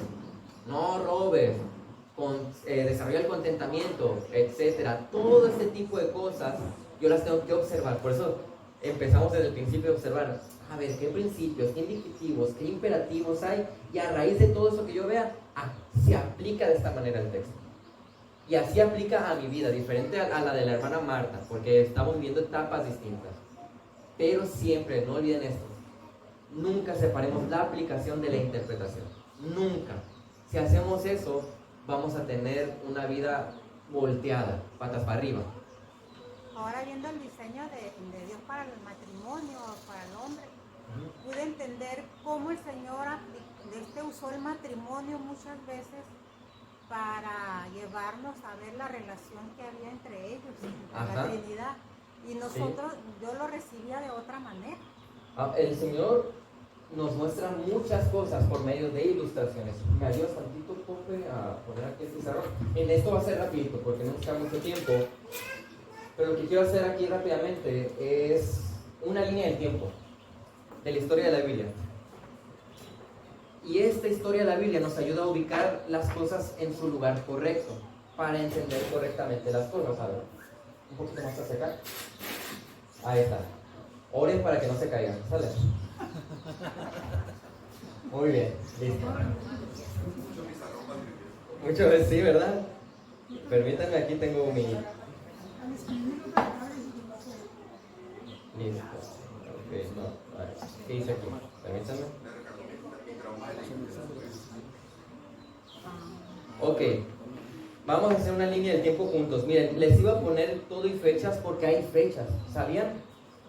no robes, desarrolla el contentamiento, etc. Todo este tipo de cosas yo las tengo que observar. Por eso empezamos desde el principio a observar, a ver, qué principios, qué indicativos, qué imperativos hay, y a raíz de todo eso que yo vea, se aplica de esta manera el texto. Y así aplica a mi vida, diferente a la de la hermana Marta, porque estamos viviendo etapas distintas. Pero siempre, no olviden esto, nunca separemos la aplicación de la interpretación. Nunca. Si hacemos eso, vamos a tener una vida volteada, patas para arriba. Ahora viendo el diseño de Dios para el matrimonio, para el hombre, pude entender cómo el Señor usó el matrimonio muchas veces para llevarnos a ver la relación que había entre ellos, entre la Trinidad. Y nosotros, yo lo recibía de otra manera. El Señor nos muestra muchas cosas por medio de ilustraciones. ¿Me ayudas tantito, Pope, a poner aquí el pizarrón? En esto va a ser rapidito porque no nos queda mucho tiempo. Pero lo que quiero hacer aquí rápidamente es una línea del tiempo de la historia de la Biblia. Y esta historia de la Biblia nos ayuda a ubicar las cosas en su lugar correcto para entender correctamente las cosas. A ver, un poquito más hacia acá. Ahí está. Oren para que no se caigan. ¿Sale? Muy bien, listo. Mucho, sí, ¿verdad? Permítanme, aquí tengo mi... Listo. Ok, no. A ver, ¿qué hice aquí? Permítanme. Ok. Vamos a hacer una línea del tiempo juntos. Miren, les iba a poner todo y fechas porque hay fechas. ¿Sabían?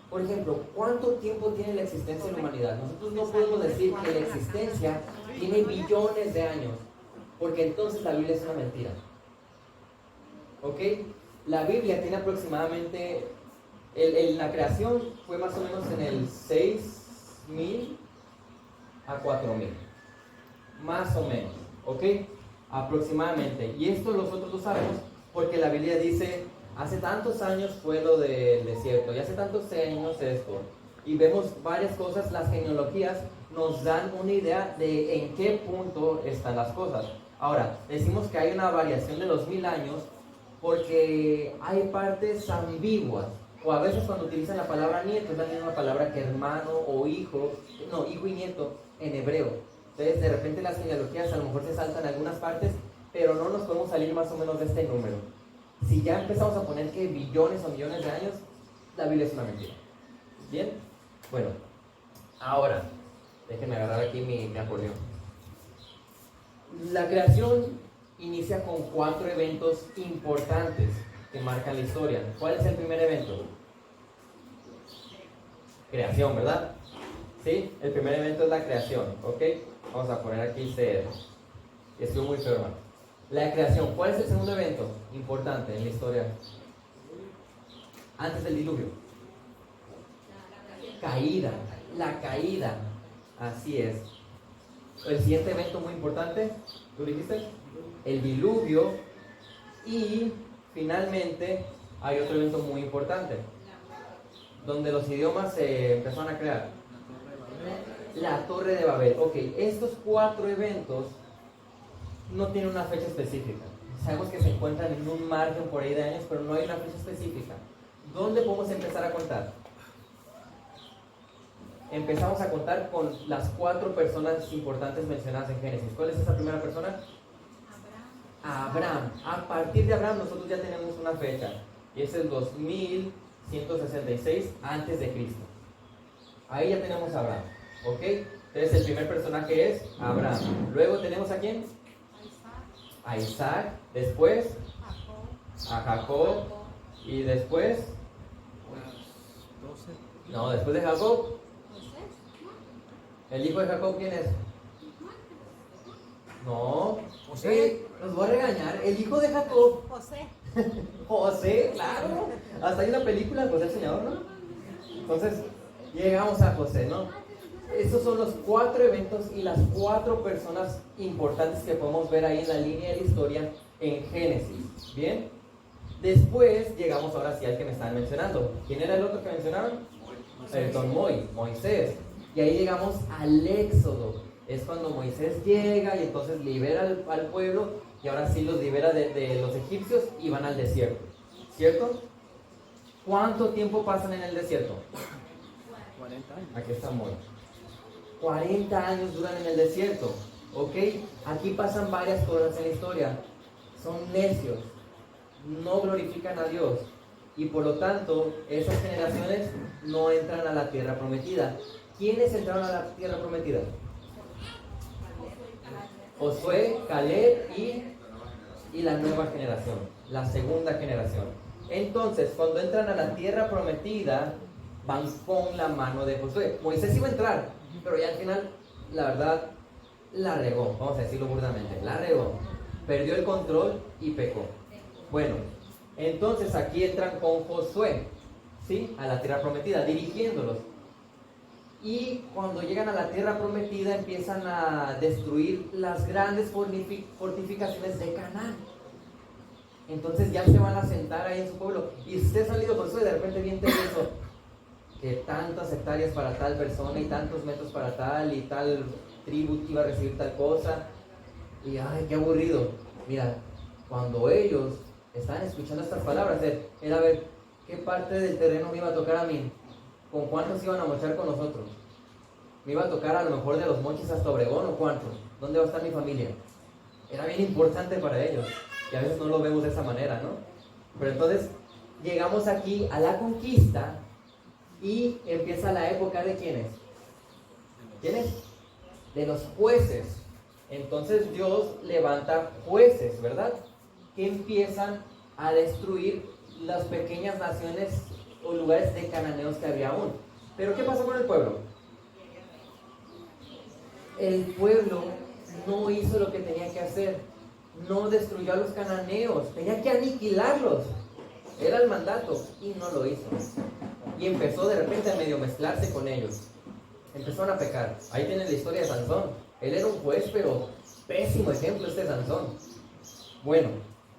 Por ejemplo, ¿cuánto tiempo tiene la existencia de la humanidad? Nosotros no podemos decir que la existencia tiene billones de años, porque entonces la Biblia es una mentira. ¿Ok? La Biblia tiene aproximadamente, la creación fue más o menos en el 6.000 a 4.000. Más o menos. ¿Ok? Aproximadamente. Y esto nosotros lo sabemos porque la Biblia dice, hace tantos años fue lo del desierto, y hace tantos años esto. Y vemos varias cosas, las genealogías nos dan una idea de en qué punto están las cosas. Ahora, decimos que hay una variación de los 1000 años porque hay partes ambiguas, o a veces cuando utilizan la palabra nieto es la misma palabra que hermano o hijo, no, hijo y nieto en hebreo. Entonces de repente las genealogías a lo mejor se saltan algunas partes, pero no nos podemos salir más o menos de este número. Si ya empezamos a poner que billones o millones de años, la Biblia es una mentira. ¿Bien? Bueno, ahora, déjenme agarrar aquí mi acordeón. La creación inicia con 4 eventos importantes que marcan la historia. ¿Cuál es el primer evento? Creación, ¿verdad? ¿Sí? El primer evento es la creación, ¿ok? Vamos a poner aquí CR. Estoy muy feo, hermano. La creación. ¿Cuál es el segundo evento importante en la historia? Antes del diluvio. Caída. La caída. Así es. El siguiente evento muy importante, ¿tú dijiste? El diluvio. Y finalmente hay otro evento muy importante, donde los idiomas se empezaron a crear. La Torre de Babel. Ok, estos 4 eventos no tienen una fecha específica. Sabemos que se encuentran en un margen por ahí de años, pero no hay una fecha específica. ¿Dónde podemos empezar a contar? Empezamos a contar con las 4 personas importantes mencionadas en Génesis. ¿Cuál es esa primera persona? Abraham. A partir de Abraham nosotros ya tenemos una fecha, y es el 2166 antes de Cristo. Ahí ya tenemos a Abraham. ¿Ok? Entonces el primer personaje es Abraham. Luego tenemos a quién? A Isaac. Después a Jacob. Y después, no, después de Jacob, el hijo de Jacob, ¿quién es? No, José, nos va a regañar. El hijo de Jacob, José. José, claro. Hasta hay una película, José el Soñador, ¿no? Entonces, llegamos a José, ¿no? Estos son los 4 eventos y las 4 personas importantes que podemos ver ahí en la línea de la historia en Génesis. ¿Bien? Después llegamos ahora sí al que me estaban mencionando. ¿Quién era el otro que mencionaron? Moisés. Y ahí llegamos al Éxodo. Es cuando Moisés llega y entonces libera al pueblo y ahora sí los libera de los egipcios y van al desierto. ¿Cierto? ¿Cuánto tiempo pasan en el desierto? 40 años. Aquí está Moy. 40 años duran en el desierto. ¿Ok? Aquí pasan varias cosas en la historia. Son necios. No glorifican a Dios. Y por lo tanto, esas generaciones no entran a la tierra prometida. ¿Quiénes entraron a la tierra prometida? Josué, Caleb y la nueva generación, la segunda generación. Entonces, cuando entran a la tierra prometida, van con la mano de Josué. Moisés iba a entrar, pero ya al final, la verdad, la regó, vamos a decirlo burdamente, la regó. Perdió el control y pecó. Bueno, entonces aquí entran con Josué, ¿sí? A la tierra prometida, dirigiéndolos. Y cuando llegan a la tierra prometida empiezan a destruir las grandes fortificaciones de Canaán. Entonces ya se van a sentar ahí en su pueblo. Y usted ha salido Josué, de repente bien eso, que tantas hectáreas para tal persona y tantos metros para tal y tal tribu iba a recibir tal cosa. Y ay, qué aburrido. Mira, cuando ellos estaban escuchando estas palabras, era ver qué parte del terreno me iba a tocar a mí. ¿Con cuántos iban a mochar con nosotros? ¿Me iba a tocar a lo mejor de los Mochis hasta Obregón o cuántos? ¿Dónde va a estar mi familia? Era bien importante para ellos. Y a veces no lo vemos de esa manera, ¿no? Pero entonces llegamos aquí a la conquista y empieza la época de ¿quiénes? ¿Quiénes? De los jueces. Entonces Dios levanta jueces, ¿verdad? Que empiezan a destruir las pequeñas naciones o lugares de cananeos que había aún. Pero ¿qué pasó con el pueblo? El pueblo no hizo lo que tenía que hacer. No destruyó a los cananeos. Tenía que aniquilarlos. Era el mandato y no lo hizo. Y empezó de repente a medio mezclarse con ellos. Empezaron a pecar. Ahí tienen la historia de Sansón. Él era un juez, pero pésimo ejemplo este Sansón. Bueno,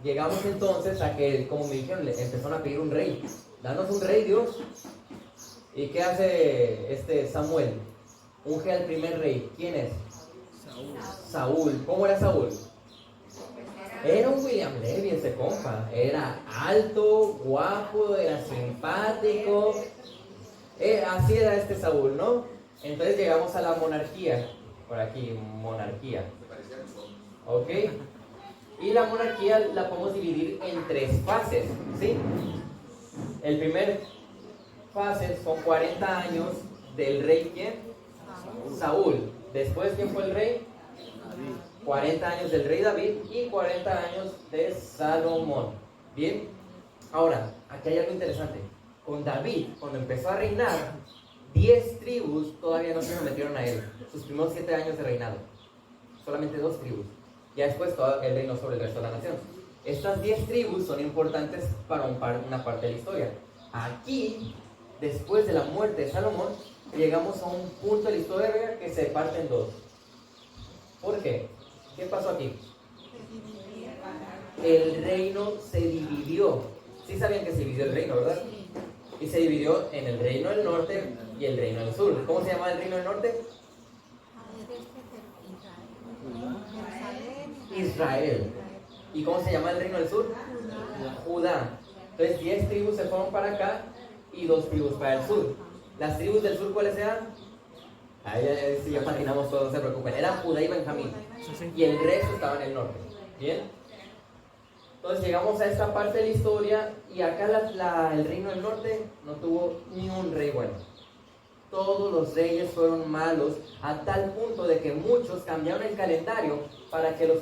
llegamos entonces a que, como me dijeron, le empezaron a pedir un rey. Danos un rey, Dios. ¿Y qué hace Samuel? Unge al primer rey. ¿Quién es? Saúl. ¿Cómo era Saúl? Era un William Levy ese compa. Era alto, guapo, era simpático. Así era este Saúl, ¿no? Entonces llegamos a la monarquía. Por aquí, monarquía. ¿Ok? Y la monarquía la podemos dividir en 3 fases, ¿sí? El primer fase son 40 años del rey, ¿quién? Saúl. Después, ¿quién fue el rey? 40 años del rey David y 40 años de Salomón. Bien, ahora, aquí hay algo interesante. Con David, cuando empezó a reinar, 10 tribus todavía no se sometieron a él. Sus primeros 7 años de reinado. Solamente 2 tribus. Ya después todo el reino sobre el resto de la nación. Estas 10 tribus son importantes para una parte de la historia. Aquí, después de la muerte de Salomón, llegamos a un punto de la historia que se parte en 2. ¿Por qué? ¿Qué pasó aquí? El reino se dividió. Sí sabían que se dividió el reino, ¿verdad? Y se dividió en el reino del norte y el reino del sur. ¿Cómo se llama el reino del norte? Israel. ¿Y cómo se llama el reino del sur? Judá. Entonces 10 tribus se fueron para acá y 2 tribus para el sur. ¿Las tribus del sur cuáles eran? Ahí sí, ya patinamos todos, no se preocupen. Eran Judá y Benjamín. Y el resto estaba en el norte. ¿Bien? Entonces llegamos a esta parte de la historia y acá el reino del norte no tuvo ni un rey bueno. Todos los reyes fueron malos a tal punto de que muchos cambiaron el calendario para que los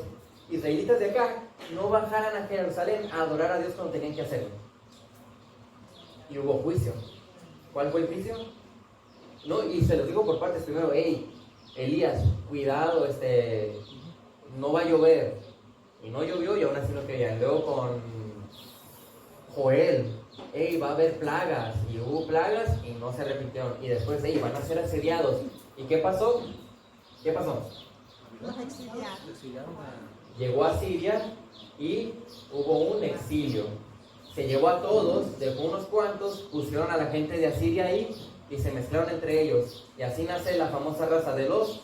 israelitas de acá no bajaran a Jerusalén a adorar a Dios cuando tenían que hacerlo. Y hubo juicio. ¿Cuál fue el juicio? No, y se los digo por partes. Primero, hey, Elías, cuidado, no va a llover. Y no llovió y aún así no querían. Luego con Joel, hey, va a haber plagas, y hubo plagas y no se repitieron, y después, hey, van a ser asediados. ¿Y qué pasó? ¿Qué pasó? Los exiliados. Exiliaron a... Llegó a Siria y hubo un exilio. Se llevó a todos, dejó unos cuantos, pusieron a la gente de Asiria ahí y se mezclaron entre ellos. Y así nace la famosa raza de los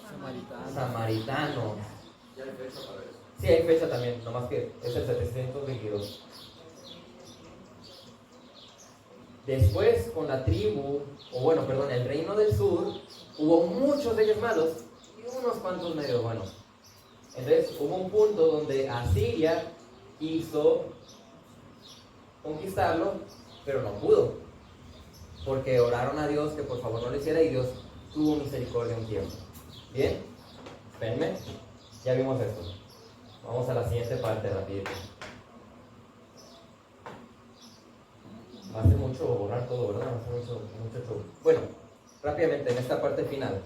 samaritanos. ¿Ya hay fecha para eso? Sí, hay fecha también, nomás que es el 722. Después, con la tribu, el reino del sur, hubo muchos de ellos malos y unos cuantos medio buenos. Entonces, hubo un punto donde Asiria quiso conquistarlo, pero no pudo, porque oraron a Dios que por favor no lo hiciera y Dios tuvo misericordia un tiempo. ¿Bien? Espérenme, ya vimos esto. Vamos a la siguiente parte rapidito. Hace mucho borrar todo, ¿verdad? Hace mucho show. Bueno, rápidamente en esta parte final.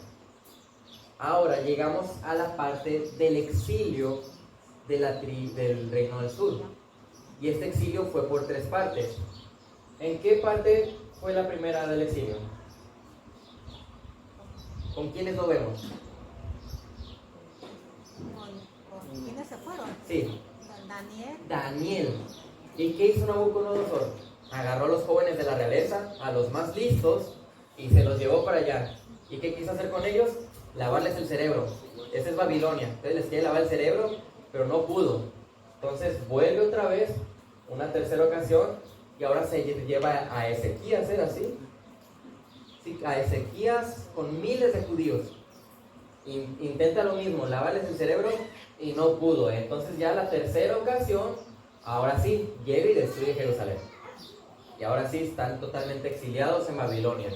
Ahora llegamos a la parte del exilio del Reino del Sur. Y este exilio fue por 3 partes. ¿En qué parte fue la primera del exilio? ¿Con quiénes lo vemos? ¿Con quiénes se fueron? Sí. Daniel. Daniel. ¿Y qué hizo Nabucodonosor? Agarró a los jóvenes de la realeza, a los más listos, y se los llevó para allá. ¿Y qué quiso hacer con ellos? Lavarles el cerebro. Esa es Babilonia. Entonces les quiere lavar el cerebro, pero no pudo. Entonces vuelve otra vez, una tercera ocasión, y ahora se lleva a Ezequías, ¿era así? Sí, a Ezequías con miles de judíos. Intenta lo mismo, lavarles el cerebro, y no pudo. Entonces ya la tercera ocasión, ahora sí, llega y destruye Jerusalén. Y ahora sí están totalmente exiliados en Babilonia.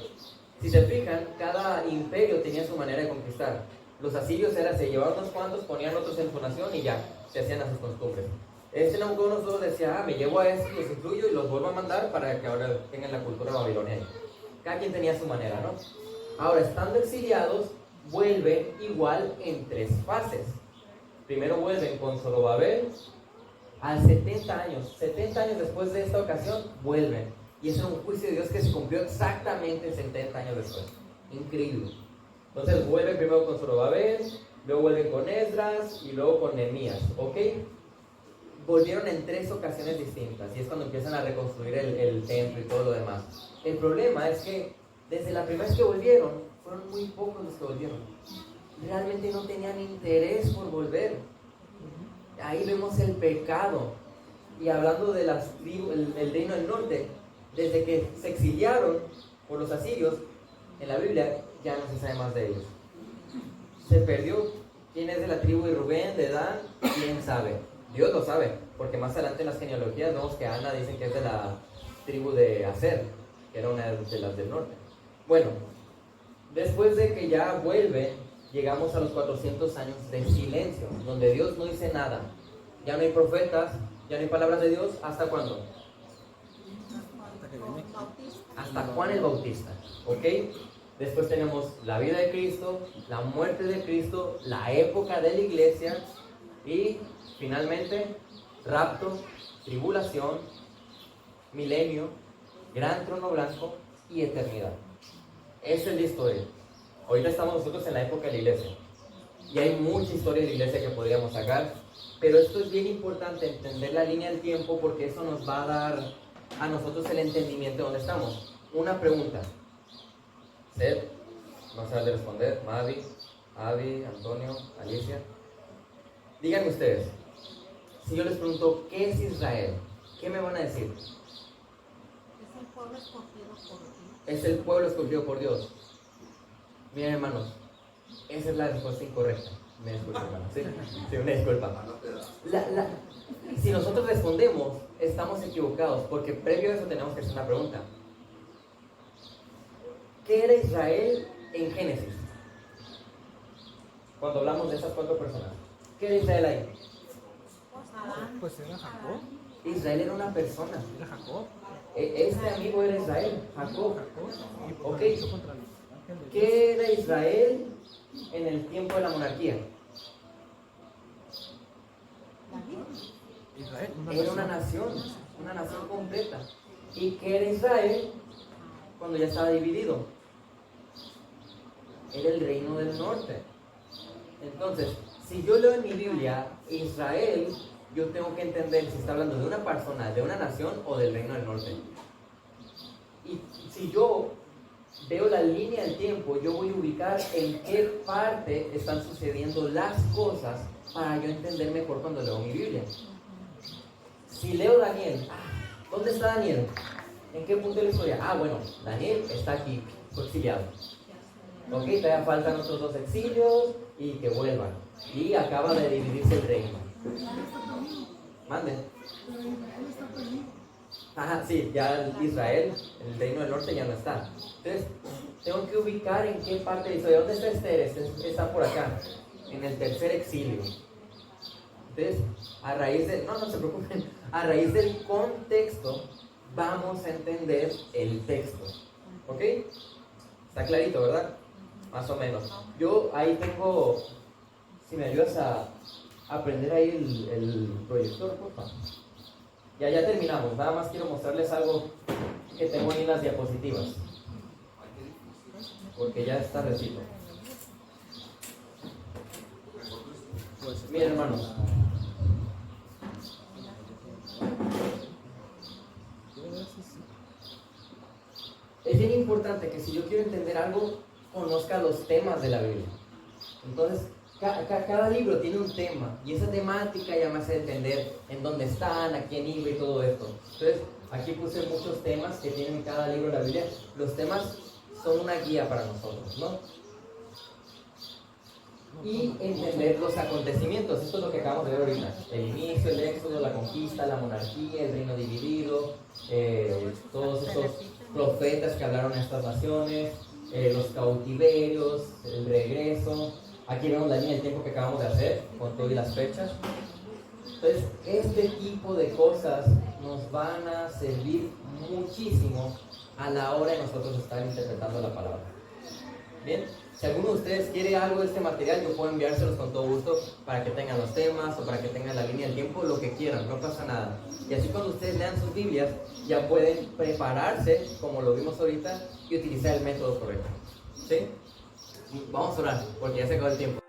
Si se fijan, cada imperio tenía su manera de conquistar. Los asirios se llevaban unos cuantos, ponían otros en su nación y ya, se hacían a sus costumbres. Este Nabucodonosor decía, me llevo a estos, los incluyo y los vuelvo a mandar para que ahora tengan la cultura babiloniana. Cada quien tenía su manera, ¿no? Ahora, estando exiliados, vuelven igual en 3 fases. Primero vuelven con Zorobabel, al 70 años después de esta ocasión, vuelven. Y ese era un juicio de Dios que se cumplió exactamente 70 años después. Increíble. Entonces vuelven primero con Zorobabel, luego vuelven con Esdras y luego con Nehemías, ¿ok? Volvieron en 3 ocasiones distintas y es cuando empiezan a reconstruir el templo y todo lo demás. El problema es que desde la primera vez que volvieron, fueron muy pocos los que volvieron. Realmente no tenían interés por volver. Ahí vemos el pecado. Y hablando de las tribus, el reino del norte, desde que se exiliaron por los asirios, en la Biblia ya no se sabe más de ellos. Se perdió. ¿Quién es de la tribu de Rubén, de Dan? ¿Quién sabe? Dios lo sabe, porque más adelante en las genealogías vemos que Ana dicen que es de la tribu de Aser, que era una de las del norte. Bueno, después de que ya vuelven, llegamos a los 400 años de silencio, donde Dios no dice nada. Ya no hay profetas, ya no hay palabras de Dios. ¿Hasta cuándo? Hasta Juan el Bautista, ¿ok? Después tenemos la vida de Cristo, la muerte de Cristo, la época de la iglesia y finalmente rapto, tribulación, milenio, gran trono blanco y eternidad. Esa es la historia. Ahorita estamos nosotros en la época de la iglesia y hay mucha historia de la iglesia que podríamos sacar, pero esto es bien importante, entender la línea del tiempo, porque eso nos va a dar a nosotros el entendimiento de dónde estamos. Una pregunta. Seth, no se vale responder. Mavi, Avi, Antonio, Alicia. Díganme ustedes, si yo les pregunto, ¿qué es Israel? ¿Qué me van a decir? Es el pueblo escogido por Dios. Es el pueblo escogido por Dios. Miren, hermanos, esa es la respuesta incorrecta. Me disculpo, hermano. Sí, una disculpa. Si nosotros respondemos, estamos equivocados, porque previo a eso tenemos que hacer una pregunta. ¿Qué era Israel en Génesis? Cuando hablamos de esas 4 personas, ¿qué era Israel ahí? Pues era Jacob. Israel era una persona. Era Jacob. Este amigo era Israel, Jacob. Ok. Contra los ángeles. ¿Qué era Israel en el tiempo de la monarquía? Israel, Era una nación completa. ¿Y qué era Israel cuando ya estaba dividido? Era el reino del norte. Entonces, si yo leo en mi Biblia Israel, yo tengo que entender si está hablando de una persona, de una nación o del reino del norte. Y si yo veo la línea del tiempo, yo voy a ubicar en qué parte están sucediendo las cosas para yo entender mejor cuando leo mi Biblia. Si leo Daniel, ¿dónde está Daniel? ¿En qué punto de la historia? Bueno, Daniel está aquí, fue exiliado. Ok, todavía faltan otros 2 exilios y que vuelvan. Y acaba de dividirse el reino. Mande. Pero Israel está perdido. Sí, ya Israel, el reino del norte ya no está. Entonces, tengo que ubicar en qué parte de Israel. ¿Dónde está Esther? Está por acá, en el tercer exilio. Entonces, a raíz de, no se preocupen, a raíz del contexto, vamos a entender el texto. ¿Ok? Está clarito, ¿verdad? Más o menos. Yo ahí tengo, si me ayudas a aprender ahí el proyector, por favor. Ya terminamos, nada más quiero mostrarles algo que tengo ahí en las diapositivas, porque ya está recito. Miren, hermanos, es bien importante que si yo quiero entender algo, conozca los temas de la Biblia. Entonces, cada libro tiene un tema y esa temática ya me hace entender en dónde están, a quién iba y todo esto. Entonces, aquí puse muchos temas que tienen cada libro de la Biblia. Los temas son una guía para nosotros, ¿no? Y entender los acontecimientos. Esto es lo que acabamos de ver ahorita. El inicio, el éxodo, la conquista, la monarquía, el reino dividido, todos esos profetas que hablaron a estas naciones, los cautiverios, el regreso. Aquí vemos la línea del tiempo que acabamos de hacer, con todas las fechas. Entonces, este tipo de cosas nos van a servir muchísimo a la hora de nosotros estar interpretando la palabra. Bien, si alguno de ustedes quiere algo de este material, yo puedo enviárselos con todo gusto para que tengan los temas o para que tengan la línea del tiempo, lo que quieran, no pasa nada. Y así cuando ustedes lean sus Biblias, ya pueden prepararse, como lo vimos ahorita, y utilizar el método correcto. ¿Sí? Vamos a orar, porque ya se acabó el tiempo.